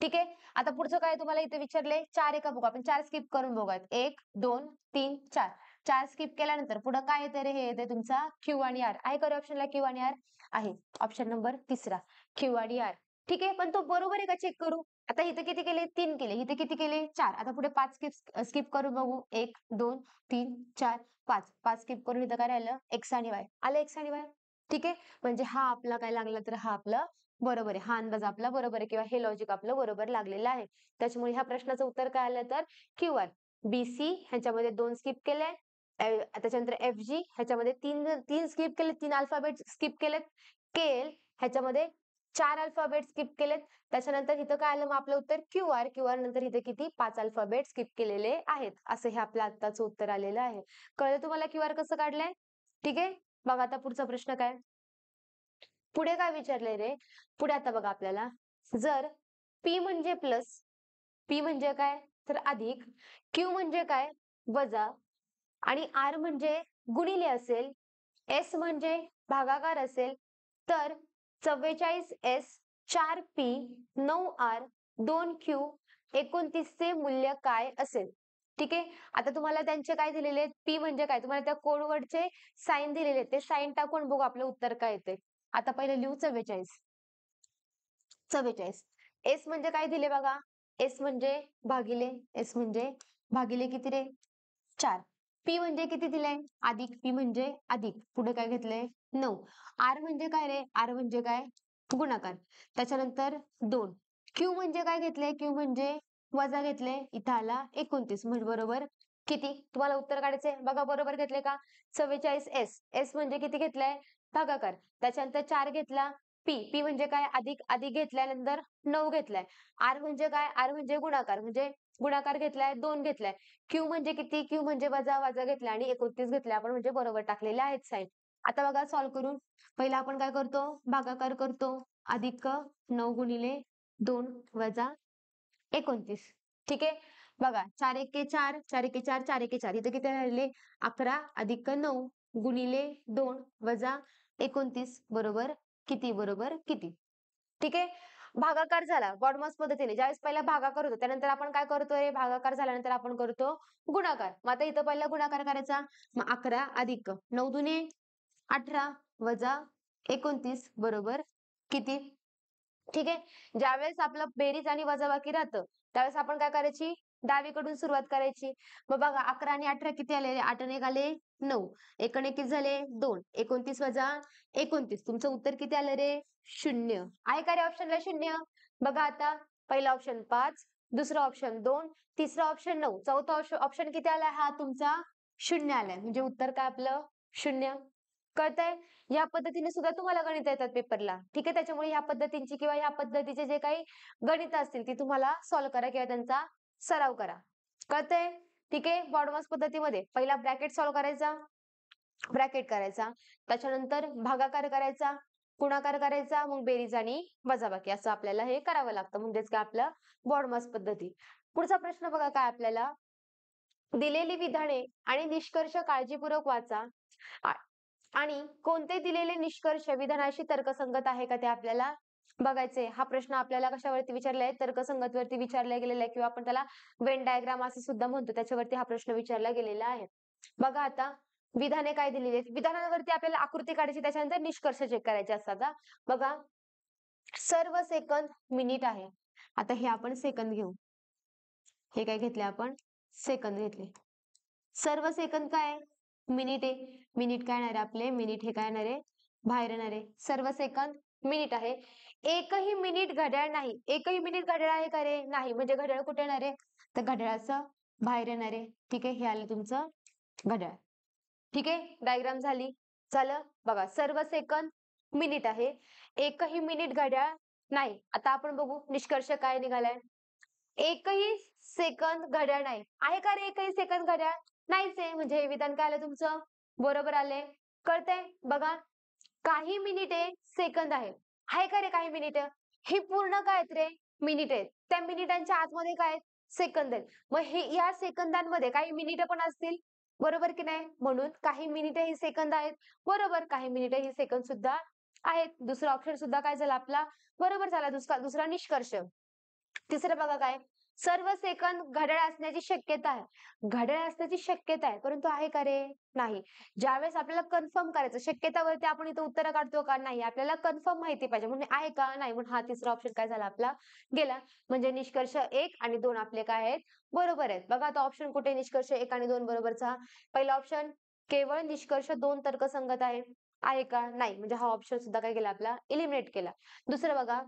Speaker 1: ठीक आहे. आता पुढचं काय तुम्हाला इथे विचारले? 4 आहे का बघू. आपण 4 स्किप करून बघूयात. 1 2 3 4. 4 स्किप केल्यानंतर पुढे काय येते रे? हे येते तुमचा क्यू आणि आर. आहे का ऑप्शनला क्यू आणि आर? आहे. ऑप्शन नंबर 3 क्यू आणि आर. ठीक आहे. पण तो बरोबर आहे का चेक करू? आता इथे किती केले? 3 केले. इथे किती केले? 4. आता पुढे 5 स्किप करून बघू. 1 2 3 4 5. 5 स्किप करून इथं काय राहिलं? एक्स आणि वाय. आलं एक्स आणि वाय. ठीक आहे. म्हणजे हा आपला काय लागला तर हा आपला बरोबर आहे. हा अंदाज आपला बरोबर आहे किंवा हे लॉजिक आपलं बरोबर लागलेलं आहे. त्याच्यामुळे ह्या प्रश्नाचं उत्तर काय आलं तर क्यू आर. बीसी ह्याच्यामध्ये 2 स्किप केले. त्याच्यानंतर एफजी ह्याच्यामध्ये 3 स्किप केले, 3 अल्फाबेट स्किप केलेत. केएल ह्याच्यामध्ये 4 अल्फाबेट स्किप केलेत. त्याच्यानंतर इथं काय आलं मग आपलं उत्तर क्यू आर. क्यू आर नंतर इथे किती? 5 अल्फाबेट स्किप केलेले आहेत. असं हे आपलं आत्ताचं उत्तर आलेलं आहे. कळलं तुम्हाला क्यू आर कसं काढलंय? ठीक आहे. बघा आता पुढचा प्रश्न काय? पुढे काय विचारलंय रे? पुढे आता बघा आपल्याला जर पी म्हणजे प्लस, पी म्हणजे काय तर अधिक, क्यू म्हणजे काय वजा आणि आर म्हणजे गुणिले असेल, एस म्हणजे भागाकार असेल तर 44S 4P 9R 2Q 29 चे मूल्य काय असेल? ठीक आहे. आता तुम्हाला त्यांचे काय दिलेले आहेत? पी म्हणजे काय? तुम्हाला त्या कोड वर्डचे साईन दिलेले आहेत. ते साईन टाकून बघू आपलं उत्तर काय येते. आता पहिले लिहू 44. 44. एस म्हणजे काय दिले बघा? एस म्हणजे भागिले, एस म्हणजे भागिले किती रे? 4. पी म्हणजे किती दिलंय? अधिक. पी म्हणजे अधिक. पुढे काय घेतलंय? 9. आर म्हणजे काय रे? आर म्हणजे काय? गुणाकार. त्याच्यानंतर 2. क्यू म्हणजे काय घेतलंय? क्यू म्हणजे वजा घेतले. इथं आला 29. म्हणजे बरोबर किती? तुम्हाला उत्तर काढायचंय. बघा बरोबर घेतले का? 44 एस. एस म्हणजे किती घेतलाय? भागाकार. त्याच्यानंतर 4 घेतला. पी. पी म्हणजे काय? अधिक. अधिक घेतल्यानंतर 9 घेतलाय. आर म्हणजे काय? आर म्हणजे गुणाकार. म्हणजे गुणाकार घेतलाय, 2 घेतलाय. क्यू म्हणजे किती? क्यू म्हणजे वजा. वजा घेतलाय आणि 29 घेतलाय आपण, म्हणजे बरोबर टाकलेले आहेत साईन. आता बघा सॉल्व्ह करून. पहिला आपण काय करतो? भागाकार करतो. अधिक 9 गुणिले 2 वजा 29. ठीक आहे. बघा 4 एके 4, 4 एके 4, 4 एके 4. इथे किती राहिले? 11 अधिक 9 गुणिले 2 वजा 29 बरोबर किती? बरोबर किती? ठीक आहे. भागाकार झाला बॉडमास पद्धतीने. ज्यावेळेस पहिला भागाकार होतो त्यानंतर आपण काय करतोय? भागाकार झाल्यानंतर आपण करतो गुणाकार. मग आता इथं पहिला गुणाकार करायचा. मग 11 अधिक 9 दुने 18 वजा 29 बरोबर किती? ठीक आहे. ज्यावेळेस आपलं बेरीज आणि वजाबाकी राहतं त्यावेळेस आपण काय करायची? डावीकडून सुरुवात करायची. मग बघा 11 आणि 18 किती आले? 8 आणि 1 आले 9. 1 आणि 1 किती झाले? 2. 29 वजा 29. तुमचं उत्तर किती आलं रे? 0. आहे का रे ऑप्शनला 0? बघा आता पहिला ऑप्शन 5, दुसरा ऑप्शन 2, तिसरा ऑप्शन 9, चौथा ऑप्शन किती आलाय? हा तुमचा 0 आलाय. म्हणजे उत्तर काय आपलं? 0. कळतंय? या पद्धतीने सुद्धा तुम्हाला गणित येतात पेपरला. ठीक आहे. त्याच्यामुळे ह्या पद्धतींची किंवा ह्या पद्धतीचे जे काही गणित असतील ती तुम्हाला सॉल्व्ह करा किंवा त्यांचा सराव करा. कळतंय? ठीक आहे. बॉडमास पद्धतीमध्ये पहिला ब्रॅकेट सॉल्व्ह करायचा, ब्रॅकेट करायचा, त्याच्यानंतर भागाकार करायचा, गुणाकार करायचा, मग बेरीज आणि वजाबाकी असं आपल्याला हे करावं लागतं. म्हणजेच काय आपलं बॉडमास पद्धती. पुढचा प्रश्न बघा काय आपल्याला दिलेली विधाने आणि निष्कर्ष काळजीपूर्वक वाचा आणि कोणते दिलेले निष्कर्ष विधानाशी तर्कसंगत आहे का ते आपल्याला बघायचे. हा प्रश्न आपल्याला कशावरती विचारलाय? तर्कसंगत वरती विचारला गेलेला आहे किंवा आपण त्याला वेन डायग्राम असं सुद्धा म्हणतो. त्याच्यावरती हा प्रश्न विचारला गेलेला आहे. बघा आता विधाने काय दिलेली आहेत? विधानावरती आपल्याला आकृती काढायची, त्याच्यानंतर निष्कर्ष चेक करायचे असतात. बघा सर्व सेकंद मिनिट आहे. आता हे आपण सेकंद घेऊ. हे काय घेतले आपण? सेकंद घेतले. सर्व सेकंद काय आहे? मिनिट आहे. मिनिट काय येणार आहे आपले? मिनिट हे काय येणार आहे? बाहेर येणार आहे. सर्व सेकंद मिनिट आहे. एकही मिनिट घड्याळ नाही. एकही मिनिट घड्याळ आहे का रे? नाही. म्हणजे घड्याळ कुठे येणार आहे? तर घड्याळाचं बाहेर येणार आहे. ठीक आहे. हे आलं तुमचं घड्याळ. ठीक आहे. डायग्राम झाली. झालं. बघा सर्व सेकंद मिनिट आहे. एकही मिनिट घड्याळ नाही. आता आपण बघू निष्कर्ष काय निघालाय. एकही सेकंद घड्याळ नाही. आहे का रे एकही सेकंद घड्याळ? नाहीच आहे. म्हणजे हे विधान काय आलं तुमचं? बरोबर आले. कळतंय? बघा काही मिनिटे सेकंद आहे. आहे का रे काही मिनिट? ही पूर्ण काय आहेत रे? मिनिट आहेत. त्या मिनिटांच्या आतमध्ये काय आहेत? सेकंद आहेत. मग हे या सेकंदांमध्ये काही मिनिटं पण असतील. बरोबर की नाही? म्हणून काही मिनिटे ही सेकंद आहेत. बरोबर. काही मिनिटे ही सेकंद सुद्धा आहेत. दुसरा ऑप्शन सुद्धा काय झाला आपला? बरोबर झाला. दुसरा निष्कर्ष. तिसरं बघा काय? सर्व सेकंद घड्याळ असण्याची शक्यता आहे. घड्याळ असण्याची शक्यता आहे, परंतु आहे का रे? नाही. ज्यावेळेस आपल्याला कन्फर्म करायचं, शक्यतावरती आपण इथं उत्तर काढतो का? नाही. आपल्याला कन्फर्म माहिती पाहिजे. म्हणजे आहे का? नाही. म्हणून हा तिसरा ऑप्शन काय झाला आपला? गेला. म्हणजे निष्कर्ष 1 आणि 2 आपले काय आहेत? बरोबर आहेत. बघा आता ऑप्शन कुठे निष्कर्ष 1 आणि 2 बरोबरचा? पहिला ऑप्शन केवळ निष्कर्ष 2 तर्कसंगत आहे. आहे का? नाही. म्हणजे हा ऑप्शन सुद्धा काय केला आपला? एलिमिनेट केला. दुसरं बघा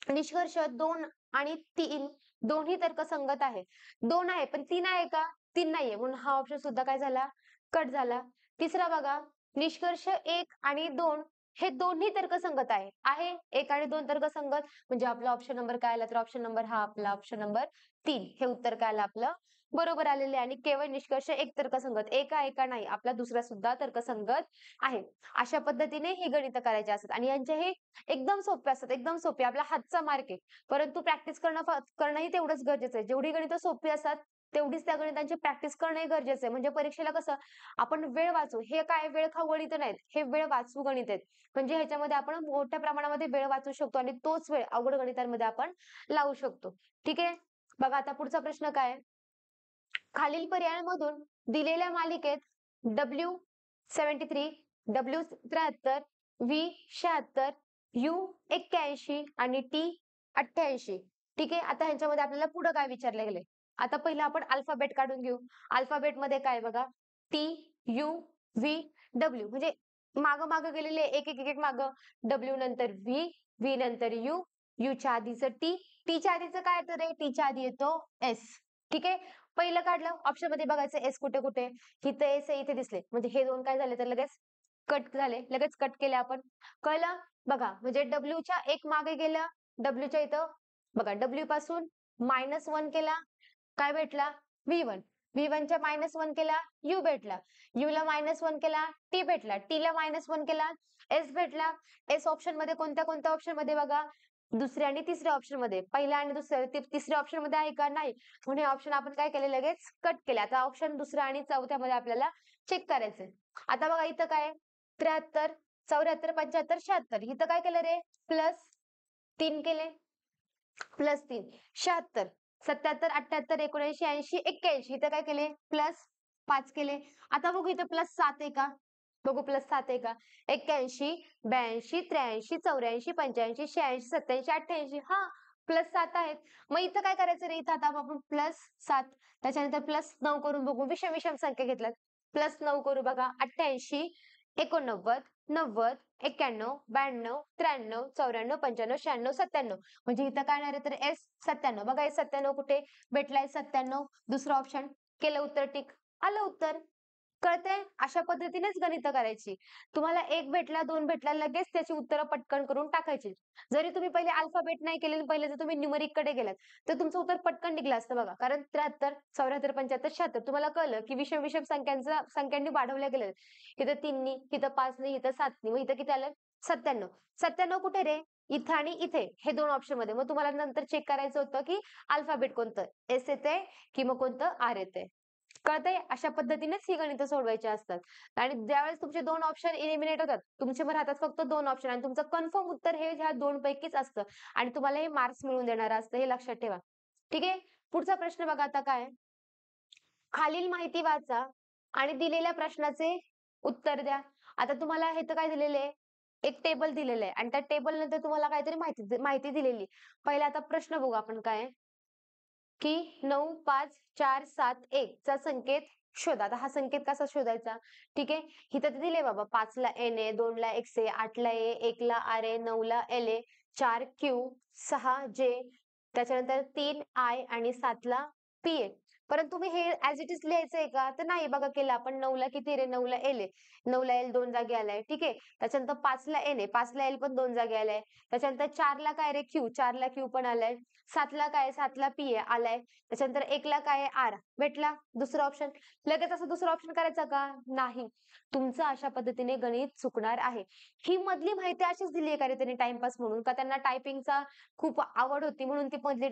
Speaker 1: निष्कर्ष 2 आणि 3 दोन्ही तर्कसंगत आहे. 2 आहे पण 3 आहे का? 3 नाहीये. म्हणून हा ऑप्शन सुद्धा काय झाला? कट झाला. तिसरा बघा निष्कर्ष 1 आणि 2 हे दोन्ही तर्कसंगत आहे. आहे 1 आणि 2 तर्कसंगत म्हणजे आपला ऑप्शन नंबर काय आला? तर ऑप्शन नंबर हा आपला ऑप्शन नंबर 3 हे उत्तर काय आलं आपलं? बरोबर आलेले आहे. आणि केवळ निष्कर्ष 1 तर्कसंगत. एक आहे का? नाही. आपला दुसरा सुद्धा तर्कसंगत आहे. अशा पद्धतीने ही गणितं करायची असतात आणि यांचे हे एकदम सोपे असतात. एकदम सोपे. आपला हातचा मार्क आहे. परंतु प्रॅक्टिस करणंही तेवढंच गरजेचं आहे. जेवढी गणितं सोपी असतात तेवढीच त्या गणितांची प्रॅक्टिस करणंही गरजेचं आहे. म्हणजे परीक्षेला कसं आपण वेळ वाचू. हे काय वेळ खाऊ गणित नाहीत. हे वेळ वाचू गणित आहेत. म्हणजे ह्याच्यामध्ये आपण मोठ्या प्रमाणामध्ये वेळ वाचू शकतो आणि तोच वेळ अवघड गणितांमध्ये आपण लावू शकतो. ठीक आहे. बघा आता पुढचा प्रश्न काय? खालील पर्यायांमधून दिलेल्या मालिकेत W73, W73, V76, U81 आणि T88. ठीक आहे. आता ह्यांच्यामध्ये आपल्याला पुढे काय विचारले गेले? आता पहिलं आपण अल्फाबेट काढून घेऊ. अल्फाबेट मध्ये काय बघा टी यू व्ही डब्ल्यू, म्हणजे माग माग गेलेले एक एक एक एक माग, डब्ल्यू नंतर व्ही नंतर यू च्या आधीचं टी च्या आधीचं काय येतं रे, टी च्या आधी येतो एस. ठीक आहे, पहिलं काढलं ऑप्शन मध्ये बघायचं एस कुठे कुठे, इथे एस आहे इथे दिसले, म्हणजे हे दोन काय झाले तर लगेच कट झाले, लगेच कट केले आपण. कळलं बघा, म्हणजे डब्ल्यूच्या एक मागे गेलं, डब्ल्यूच्या इथं बघा डब्ल्यू पासून -1 केला, काय भेटला V1. V1 च्या -1 केला U भेटला, U ला -1 केला T भेटला, T ला -1 केला S भेटला. S ऑप्शन मध्ये कोणत्या कोणत्या ऑप्शन मध्ये बघा, दुसऱ्या आणि तिसऱ्या ऑप्शन मध्ये, पहिल्या आणि दुसऱ्या तिसऱ्या ऑप्शन मध्ये आहे का नाही, म्हणून हे ऑप्शन आपण काय केले लगेच कट केले. आता ऑप्शन दुसरा आणि चौथ्या मध्ये आपल्याला चेक करायचंय. आता बघा इथं काय 73 74 75 76, इथं काय केलं रे +3 केले, +3 76 77 78 79 80 81, इथं काय केले +5 केले. आता बघू इथं +7 आहे का, बघू +7 आहे का, 81 82 83 84 85 86 87 88, हा +7 आहेत. मग इथं काय करायचं रे, इथं आता आपण +7 त्याच्यानंतर +9 करून बघू, विषम विषम संख्या घेतल्यात, +9 करू बघा, 88 89 90 91 92 93 94 95 96 97, म्हणजे इथं काय येणार आहे तर एस 97. बघा एस 97 कुठे भेटलाय, 97 दुसरं ऑप्शन, केलं उत्तर टिक, आलं उत्तर. कळतंय, अशा पद्धतीनेच गणित करायची. तुम्हाला 1 भेटला 2 भेटला लगेच त्याची उत्तरं पटकन करून टाकायची. जरी तुम्ही पहिले अल्फाबेट नाही केले, पहिले जर तुम्ही न्यूमरिक कडे गेलात तर तुमचं उत्तर पटकन निघलं असतं बघा, कारण 73 74 75 76 तुम्हाला कळलं की विषम विषम संख्यांनी वाढवल्या गेल्या, इथं 3 नी, इथं 5 नी, इथं 7 नी, मग इथं किती आलं 97. 97 कुठे रे, इथं आणि इथे, हे दोन ऑप्शन मध्ये. मग तुम्हाला नंतर चेक करायचं होतं की अल्फाबेट कोणतं, एस येते की मग कोणतं आर येते. कळतंय, अशा पद्धतीनेच ही गणितं सोडवायची असतात. आणि ज्यावेळेस तुमचे दोन ऑप्शन इलिमिनेट होतात, तुमचे मग राहतात फक्त दोन ऑप्शन आणि तुमचं कन्फर्म उत्तर हे ह्या दोन पैकीच असतं आणि तुम्हाला हे मार्क्स मिळवून देणार असतं, हे लक्षात ठेवा. ठीक आहे, पुढचा प्रश्न बघा आता काय, खालील माहिती वाचा आणि दिलेल्या प्रश्नाचे उत्तर द्या. आता तुम्हाला हे तर काय दिलेले आहे, एक टेबल दिलेलं आहे आणि त्या टेबल नंतर तुम्हाला काहीतरी माहिती माहिती दिलेली. पहिला आता प्रश्न बघू आपण काय की 9 5 4 7 1 चा संकेत शोधा. आता हा संकेत कसा शोधायचा, ठीक आहे, इथं दिले बाबा 5 ला एन आहे, 2 ला एक्स आहे, 8 ला ए, 1 ला आर आहे, 9 ला एल आहे, 4 क्यू, 6 जे, त्याच्यानंतर 3 आय आणि 7 ला पी आहे. परंतु तुम्ही हे ऍज इट इज लिहायचंय का, तर नाही बघा केलं आपण. 9 ला किती रे, 9 ला एल आहे, 9 ला एल 2 जागी आलाय, ठीक आहे. त्याच्यानंतर 5 ला एन आहे, 5 ला एल पण 2 जागी आलाय. त्याच्यानंतर 4 ला काय रे क्यू, 4 ला क्यू पण आलाय. 7 ला काय, 7 ला पी आहे आलाय. त्याच्यानंतर 1 ला काय आर भेटला, दुसरा ऑप्शन. लगेच असं दुसरा ऑप्शन करायचा का, नाही. तुमचं अशा पद्धतीने गणित चुकणार आहे. ही मधली माहिती अशीच दिली आहे का रे त्यांनी टाइमपास म्हणून, का त्यांना टायपिंगचा खूप आवड होती म्हणून ती मधली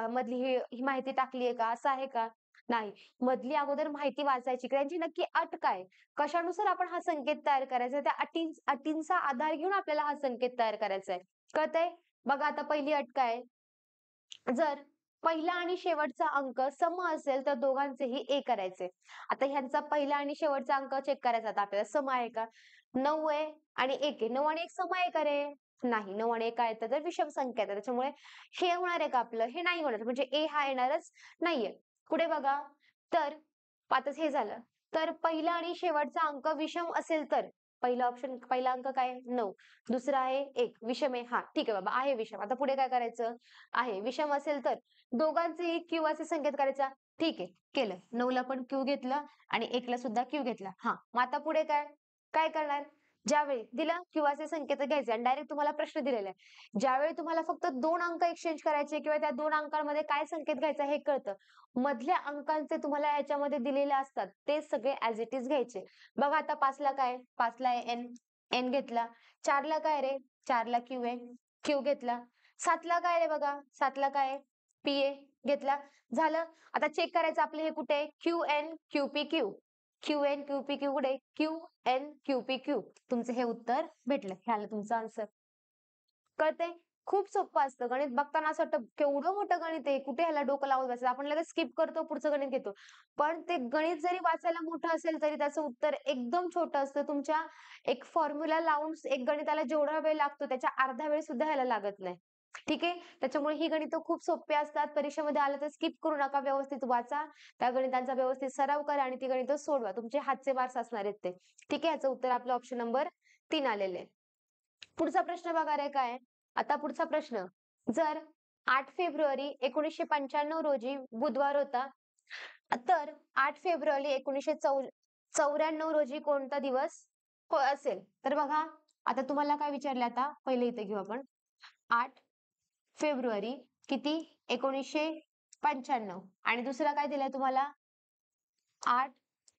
Speaker 1: मधली ही माहिती टाकली आहे का, असं आहे का, नाही. मधली अगोदर माहिती वाचायची, त्यांची नक्की अट काय, कशानुसार आपण हा संकेत तयार करायचा, त्या अटींचा आधार घेऊन आपल्याला हा संकेत तयार करायचा आहे. कळतंय, बघा आता पहिली अट काय, जर पहिला आणि शेवटचा अंक सम असेल तर दोघांचेही ए करायचे. आता ह्यांचा पहिला आणि शेवटचा अंक चेक करायचा, आता आपल्याला सम आहे का, 9 आहे आणि 1 आहे, 9 आणि 1 सम आहे का रे, नाही. 9 आणि 1 काय येतं तर विषम संख्या येतात, त्याच्यामुळे हे होणार आहे का आपलं, हे नाही होणार, म्हणजे ए हा येणारच नाहीये. पुढे बघा, तर पातच हे झालं, तर पहिला आणि शेवटचा अंक विषम असेल तर, पहिला ऑप्शन, पहिला अंक काय 9, दुसरा आहे 1, विषम आहे, हा ठीक आहे बाबा आहे विषम. आता पुढे काय करायचं, आहे विषम असेल तर दोघांचेही क्यू असे संकेत करायचा, ठीक आहे केलं. 9 ला पण क्यू घेतला आणि 1 ला सुद्धा क्यू घेतला, हा. मग आता पुढे काय काय करणार, ज्यावेळी दिला क्यू असे संकेत घ्यायचे आणि डायरेक्ट तुम्हाला प्रश्न दिलेला आहे, ज्यावेळी तुम्हाला फक्त 2 अंक एक्सचेंज करायचे किंवा त्या 2 अंकांमध्ये काय संकेत घ्यायचा हे कळतं, मधल्या अंकांचे तुम्हाला याच्यामध्ये दिलेले असतात ते सगळे ऍज इट इज घ्यायचे. बघा आता 5 ला काय, 5 ला एन, एन घेतला. 4 ला काय रे, 4 ला क्यू आहे, क्यू घेतला. 7 ला काय रे बघा, 7 ला काय पी ए घेतला, झालं. आता चेक करायचं आपले हे कुठे आहे, Q N Q P Q, Q N Q P Q कुठे, Q N Q P Q. तुमचं हे उत्तर भेटलं, हे आलं तुमचं आन्सर. कळतंय, खूप सोपं असतं गणित. बघताना असं वाटतं केवढं मोठं गणित आहे, कुठे ह्याला डोकं लावत बसायचं, आपण लगेच स्किप करतो, पुढचं गणित घेतो. पण ते गणित जरी वाचायला मोठं असेल तरी त्याचं उत्तर एकदम छोटं असतं. तुमच्या एक फॉर्म्युला लावून एक गणिताला जेवढा वेळ लागतो त्याच्या अर्धा वेळ सुद्धा ह्याला लागत नाही. ठीक आहे. त्याच्यामुळे ही गणितं खूप सोपी असतात. परीक्षेमध्ये आलं तर स्किप करू नका. व्यवस्थित वाचा. त्या गणितांचा व्यवस्थित सराव करा आणि ती गणितं सोडवा. तुमचे हातचे मार्क्स असणार आहेत ते. ठीक आहे. याचं उत्तर आपलं ऑप्शन नंबर 3 आलेलं आहे. पुढचा प्रश्न बघा रे काय आहे? आता पुढचा प्रश्न. जर 8 फेब्रुवारी 1995 रोजी बुधवार होता, तर 8 फेब्रुवारी 1994 रोजी कोणता दिवस असेल? तर बघा, आता तुम्हाला काय विचारलं आता? पहिले इथे घेऊ आपण. 8 फेब्रुवारी किती? 1995 आणि दुसरा काय दिलाय तुम्हाला? 8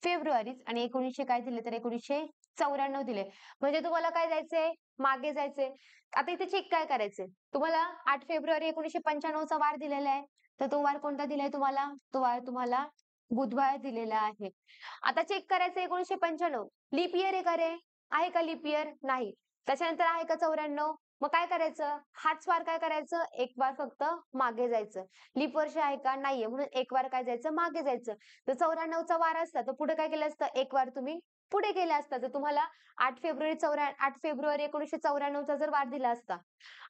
Speaker 1: फेब्रुवारी आणि 1900 काय दिले? तर 1994 दिले. म्हणजे तुम्हाला काय जायचंय? मागे जायचंय. आता इथे चेक काय करायचंय? तुम्हाला 8 फेब्रुवारी 1995 चा वार दिलेला आहे. तर तो वार कोणता दिलाय तुम्हाला? तो वार तुम्हाला बुधवार दिलेला आहे. आता चेक करायचं 1995 लीप इयर आहे का रे? आहे का लीप इयर? नाही. त्याच्यानंतर आहे का 94? मग काय करायचं? हाच वार काय करायचं? एक वार फक्त मागे जायचं. लीप वर्ष आहे का? नाहीये. म्हणून एक वार काय जायचं? मागे जायचं. तर 94 चा वार असता तर पुढे काय केलं असतं? एक वार तुम्ही पुढे गेले असता. तर तुम्हाला 8 फेब्रुवारी 1994 चा जर वार दिला असता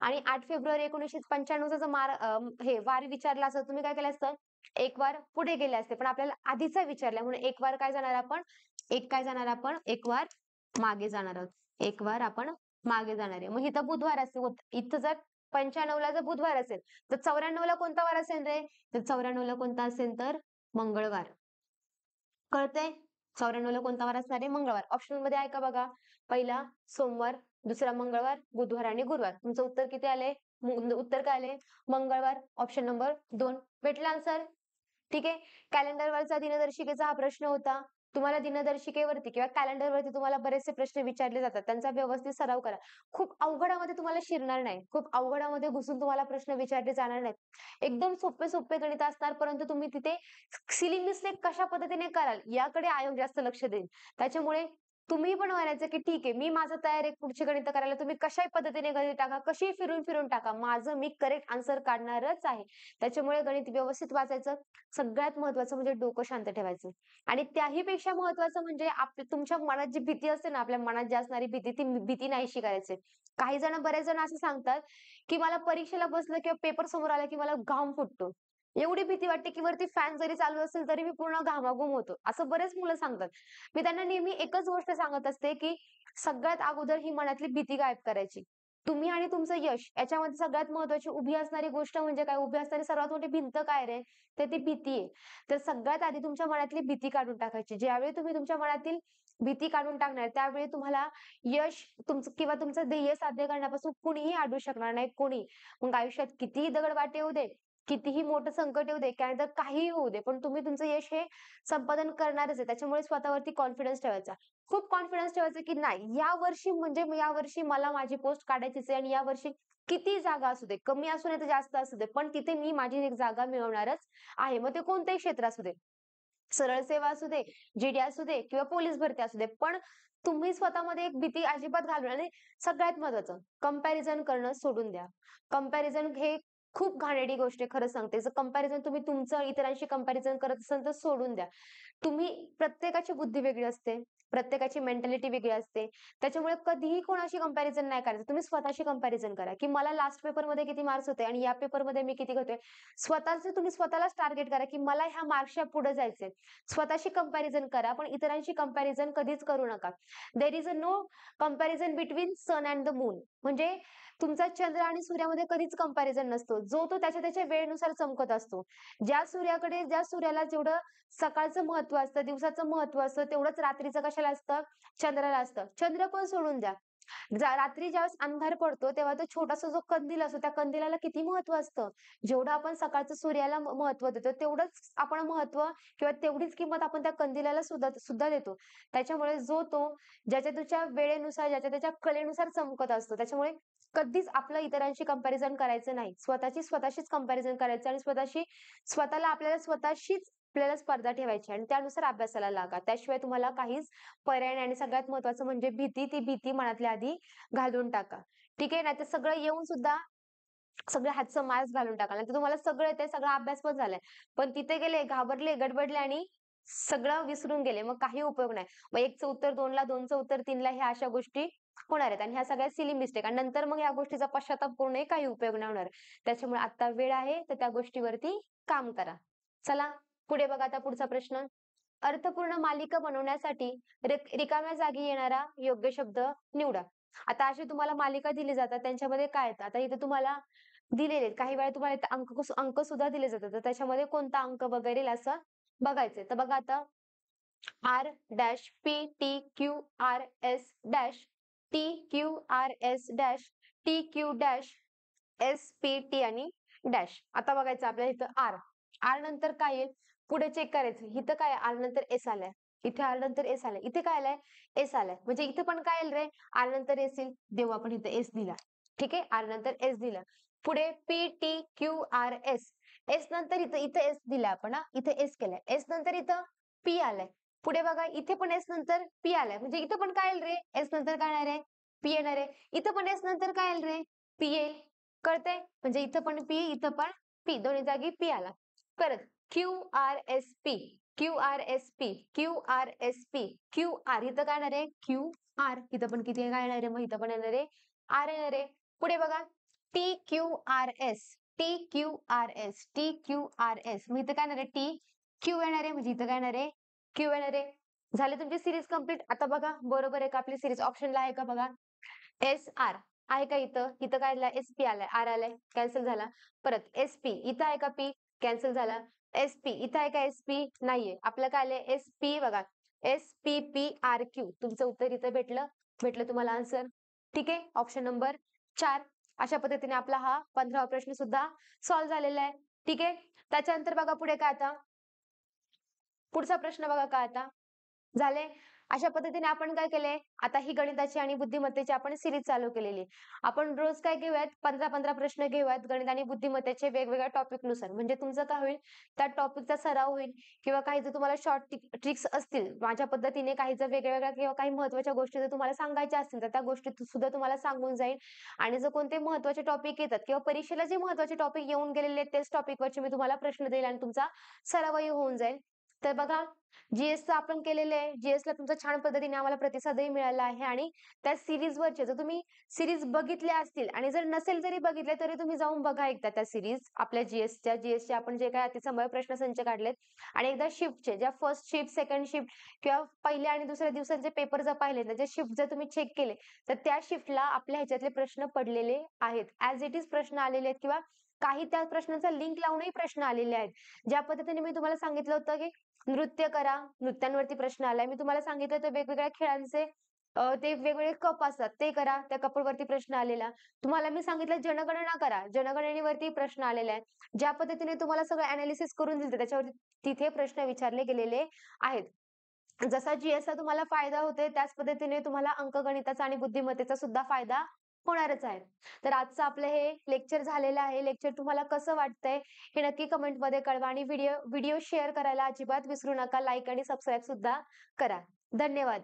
Speaker 1: आणि 8 फेब्रुवारी 1995 चा जर हे वार विचारला असता, तुम्ही काय केलं असतं? एक वार पुढे गेले असते. पण आपल्याला आधीचा विचारलाय म्हणून एक वार काय जाणार आपण? एक वार मागे जाणार आहोत. एक वार आपण मागे जाणार आहे. मग इथं बुधवार असेल, इथं जर 95 ला जर बुधवार असेल, तर 94 ला कोणता वार असेल रे? तर 94 ला कोणता असेल तर मंगळवार. कळतंय? 94 ला कोणता वार असणार आहे? मंगळवार. ऑप्शनमध्ये आहे का बघा? पहिला सोमवार, दुसरा मंगळवार, बुधवार आणि गुरुवार. तुमचं उत्तर किती आलंय? उत्तर काय आलंय? मंगळवार. Option number 2. भेटला आन्सर? ठीक आहे. कॅलेंडरवरचा दिनदर्शिकेचा हा प्रश्न होता. तुम्हाला दिनदर्शिकेवरती किंवा कॅलेंडरवरती तुम्हाला बरेचसे प्रश्न विचारले जातात. त्यांचा व्यवस्थित सराव करा. खूप अवघडामध्ये तुम्हाला शिरणार नाही. खूप अवघडामध्ये घुसून तुम्हाला प्रश्न विचारले जाणार नाहीत. एकदम सोपे-सोपे गणित असणार, परंतु तुम्ही तिथे सिली मिस्टेक कशा पद्धतीने कराल याकडे आयोग जास्त लक्ष देईल. त्याच्यामुळे तुम्ही पण म्हणायचं की ठीक आहे, मी माझं तयार आहे पुढची गणितं करायला. तुम्ही कशाही पद्धतीने गणित टाका, कशीही फिरून-फिरून टाका. माझं मी करेक्ट आन्सर काढणारच आहे. त्याच्यामुळे गणित व्यवस्थित वाचायचं. सगळ्यात महत्त्वाचं म्हणजे डोकं शांत ठेवायचं आणि त्याही पेक्षा महत्त्वाचं म्हणजे तुमच्या मनात जी भीती असते ना, आपल्या मनात जी असणारी भीती, ती भीती नाहीशी करायची. काही जण, बरेच जण असं सांगतात, की मला परीक्षेला बसलं किंवा पेपर समोर आला, की मला घाम फुटतो. एवढी भीती वाटते, की वरती फॅन जरी चालू असेल, तरी मी पूर्ण घामाघूम होतो. असं बरेच मुलं सांगतात. मी त्यांना नेहमी एकच गोष्ट सांगत असते, की सगळ्यात अगोदर ही मनातली भीती गायब करायची. तुम्ही आणि तुमचं यश याच्यामध्ये सगळ्यात महत्त्वाची उभी असणारी गोष्ट म्हणजे काय? उभी असणारी सर्वात मोठी भिंत काय रे? तर ती भीती आहे. तर सगळ्यात आधी तुमच्या मनातली भीती काढून टाकायची. ज्यावेळी तुम्ही तुमच्या मनातील भीती काढून टाकणार, त्यावेळी तुम्हाला यश तुमचं किंवा तुमचं ध्येय साध्य करण्यापासून कुणीही अडवू शकणार नाही, कोणी. मग आयुष्यात कितीही दगडवाटे येऊ दे, कितीही मोठं संकट येऊ दे, त्यानंतर काहीही होऊ दे, पण तुम्ही तुमचं यश हे संपादन करणारच आहे. त्याच्यामुळे स्वतःवरती कॉन्फिडन्स ठेवायचा. खूप कॉन्फिडन्स ठेवायचा, की नाही यावर्षी म्हणजे यावर्षी मला माझी पोस्ट काढायचीच आहे आणि यावर्षी किती जागा असू दे, कमी असू नये तर जास्त असू दे, पण तिथे मी माझी एक जागा मिळवणारच आहे. मग ते कोणतंही क्षेत्र असू दे. सरळ सेवा असू दे, जीडी असू दे किंवा पोलीस भरती असू दे. पण तुम्ही स्वतःमध्ये एक भीती अजिबात घालू नये आणि सगळ्यात महत्त्वाचं कंपॅरिझन करणं सोडून द्या. कंपॅरिझन हे खूप घाणेरडी गोष्ट आहे, खरं सांगते. जर कंपॅरिझन तुम्ही तुमचं इतरांशी कंपॅरिझन करत असाल तर सोडून द्या. तुम्ही प्रत्येकाची बुद्धी वेगळी असते. प्रत्येकाची मेंटॅलिटी वेगळी असते. त्याच्यामुळे कधीही कोणाशी कंपॅरिझन नाही करायचं. तुम्ही स्वतःशी कंपॅरिझन करा, की मला लास्ट पेपरमध्ये किती मार्क्स होते आणि या पेपरमध्ये मी किती घेतोय. स्वतःचं तुम्ही स्वतःलाच टार्गेट करा, की मला ह्या मार्क्सच्या पुढे जायचंय. स्वतःशी कंपॅरिझन करा, पण इतरांशी कंपॅरिझन कधीच करू नका. There is a no comparison between sun and the moon. म्हणजे तुमचा चंद्र आणि सूर्यामध्ये कधीच कंपॅरिझन नसतो. जो तो त्याच्या त्याच्या वेळेनुसार चमकत असतो. ज्या सूर्याला जेवढं सकाळचं महत्त्व असतं, दिवसाचं महत्त्व असतं, तेवढंच रात्रीचं कशाला असतं? चंद्राला असतं. चंद्र पण सोडून द्या. रात्री ज्यावेळेस अंधार पडतो, तेव्हा तो छोटासा जो कंदील असतो, त्या कंदिलाला किती महत्त्व असतं. जेवढं आपण सकाळचं सूर्याला महत्त्व देतो, तेवढंच आपण महत्त्व किंवा तेवढीच किंमत आपण त्या कंदिलाला सुद्धा सुद्धा देतो. त्याच्यामुळे जो तो ज्याच्या त्याच्या वेळेनुसार, ज्याच्या त्याच्या कलेनुसार चमकत असतो. त्याच्यामुळे कधीच आपलं इतरांशी कंपॅरिझन करायचं नाही. स्वतःशीच कंपॅरिझन करायचं आणि आपल्याला स्पर्धा ठेवायची आणि त्यानुसार अभ्यासाला लागा. त्याशिवाय तुम्हाला काहीच पर्याय नाही आणि सगळ्यात महत्त्वाचं म्हणजे ती भीती मनातल्या आधी घालवून टाका. ठीक आहे. नाहीतर सगळं येऊन सुद्धा सगळे हातचं मार्क्स घालून टाका. नाहीतर तुम्हाला सगळं येतंय, सगळा अभ्यास पण झालाय. पण तिथे गेले, घाबरले, गडबडले आणि सगळं विसरून गेले, मग काही उपयोग नाही. मग 1चं उत्तर 2ला, 2चं उत्तर 3ला, ह्या अशा गोष्टी होणार आहेत आणि ह्या सगळ्या सिली मिस्टेक आणि नंतर मग या गोष्टीचा पश्चाताप करूनही काही उपयोग नाही होणार. त्याच्यामुळे आता वेळ आहे, तर त्या गोष्टीवरती काम करा. चला पुढे बघा आता पुढचा प्रश्न. अर्थपूर्ण मालिका बनवण्यासाठी रिकाम्या जागी येणारा योग्य शब्द निवडा. आता अशी तुम्हाला मालिका दिली जातात, त्यांच्यामध्ये काय येतं? आता इथे तुम्हाला दिलेले आहेत. काही वेळा तुम्हाला इथे अंक सुद्धा दिले जातात. तर त्याच्यामध्ये कोणता अंक वगैरे येईल असं बघायचंय. तर बघा आता R dash P T Q R S dash T Q R S dash T Q dash S P T आणि डॅश. आता बघायचं आपल्याला इथं R नंतर काय येईल पुढे चेक करायचं. इथं काय R नंतर S आलाय, इथे R नंतर S आलाय, इथे काय आलाय S आलाय, म्हणजे इथे पण काय येईल रे R नंतर S येईल. देऊ आपण इथं S दिला. ठीक आहे, R नंतर S दिला. पुढे P T Q R S S नंतर इथं S दिला आपण, इथे S केलाय. S नंतर इथं P आलाय. पुढे बघा इथे पण S नंतर P आलाय, म्हणजे इथं पण काय येईल रे S नंतर काय येणार आहे P येणार आहे. इथं पण S नंतर काय येईल रे P येईल. कळतंय? म्हणजे इथं पण P, इथं पण P, दोन्ही जागी P आला. परत QRSP QRSP QRSP QR, इथं काय येणार आहे QR, इथं पण किती काय येणार आहे, मग इथं पण येणार आहे R येणार आहे. पुढे बघा TQRS TQRS TQRS, मग इथं काय येणार आहे TQ येणार आहे, म्हणजे इथं काय येणार आहे Q येणार आहे. झाले तुमची सिरीज कंप्लीट. आता बघा बरोबर आहे का आपली सिरीज, ऑप्शनला आहे का बघा. SR आहे का इथं, इथं काय आलाय SP आलाय, R आलाय, कॅन्सल झाला. परत SP इथं आहे का P, कॅन्सल झाला. SP इथं आहे का SP, नाहीये. आपलं काय आलंय SP बघा, SPPRQ, तुमचं उत्तर इथं भेटलं तुम्हाला आन्सर. ठीक आहे, ऑप्शन नंबर 4. अशा पद्धतीने आपला हा 15वा प्रश्न सुद्धा सॉल्व्ह झालेला आहे. ठीक आहे, त्याच्यानंतर बघा पुढे काय आता, पुढचा प्रश्न बघा काय आता झाले. अशा पद्धतीने आपण काय केलंय, आता ही गणिताची आणि बुद्धिमत्तेची आपण सिरीज चालू केलेली. आपण रोज काय घेऊयात 15-15 प्रश्न घेऊयात गणित आणि बुद्धिमत्तेचे वेगवेगळ्या टॉपिक नुसार, म्हणजे तुमचं काय होईल त्या टॉपिकचा सराव होईल. किंवा काही जर तुम्हाला शॉर्ट ट्रिक्स असतील माझ्या पद्धतीने, काही जर वेगवेगळ्या किंवा काही महत्त्वाच्या गोष्टी जर तुम्हाला सांगायच्या असतील तर त्या गोष्टी सुद्धा तुम्हाला सांगून जाईल. आणि जर कोणते महत्त्वाचे टॉपिक येतात किंवा परीक्षेला जे महत्त्वाचे टॉपिक येऊन गेलेले आहेत तेच टॉपिकवरचे मी तुम्हाला प्रश्न देईल आणि तुमचा सरावही होऊन जाईल. तर बघा जीएसचं आपण केलेलं आहे. जीएसला तुमचा छान पद्धतीने आम्हाला प्रतिसादही मिळाला आहे आणि त्या सिरीजवरचे जर तुम्ही सिरीज बघितल्या असतील आणि जर नसेल जरी बघितले तरी तुम्ही जाऊन बघा एकदा त्या सिरीज आपल्या जीएसचे आपण जे काय अतिसंभाव्य प्रश्नसंच काढलेत आणि एकदा शिफ्टचे ज्या फर्स्ट शिफ्ट, सेकंड शिफ्ट किंवा पहिल्या आणि दुसऱ्या दिवसाचे पेपर जर पाहिले ना, जे शिफ्ट जर तुम्ही चेक केले तर त्या शिफ्टला आपल्या ह्याच्यातले प्रश्न पडलेले आहेत. ऍज इट इज प्रश्न आलेले आहेत किंवा काही त्या प्रश्नांचा लिंक लावूनही प्रश्न आलेले आहेत. ज्या पद्धतीने मी तुम्हाला सांगितलं होतं की नृत्य करा, नृत्यांवरती प्रश्न आलाय. मी तुम्हाला सांगितलं तर वेगवेगळ्या खेळांचे ते वेगवेगळे कप असतात ते करा, त्या कपवरती प्रश्न आलेला. तुम्हाला मी सांगितलं जनगणना करा, जनगणनेवरती प्रश्न आलेला आहे. ज्या पद्धतीने तुम्हाला सगळं अनालिसिस करून दिलं त्याच्यावरती तिथे प्रश्न विचारले गेलेले आहेत. जसा जीएसचा तुम्हाला फायदा होतोय त्याच पद्धतीने तुम्हाला अंकगणिताचा आणि बुद्धिमत्तेचा सुद्धा फायदा होणारच आहे. तर आजचं आपलं हे लेक्चर झालेलं आहे. लेक्चर तुम्हाला कसं वाटतंय हे नक्की कमेंटमध्ये कळवा आणि व्हिडिओ शेअर करायला अजिबात विसरू नका. लाईक आणि सबस्क्राईब सुद्धा करा. धन्यवाद.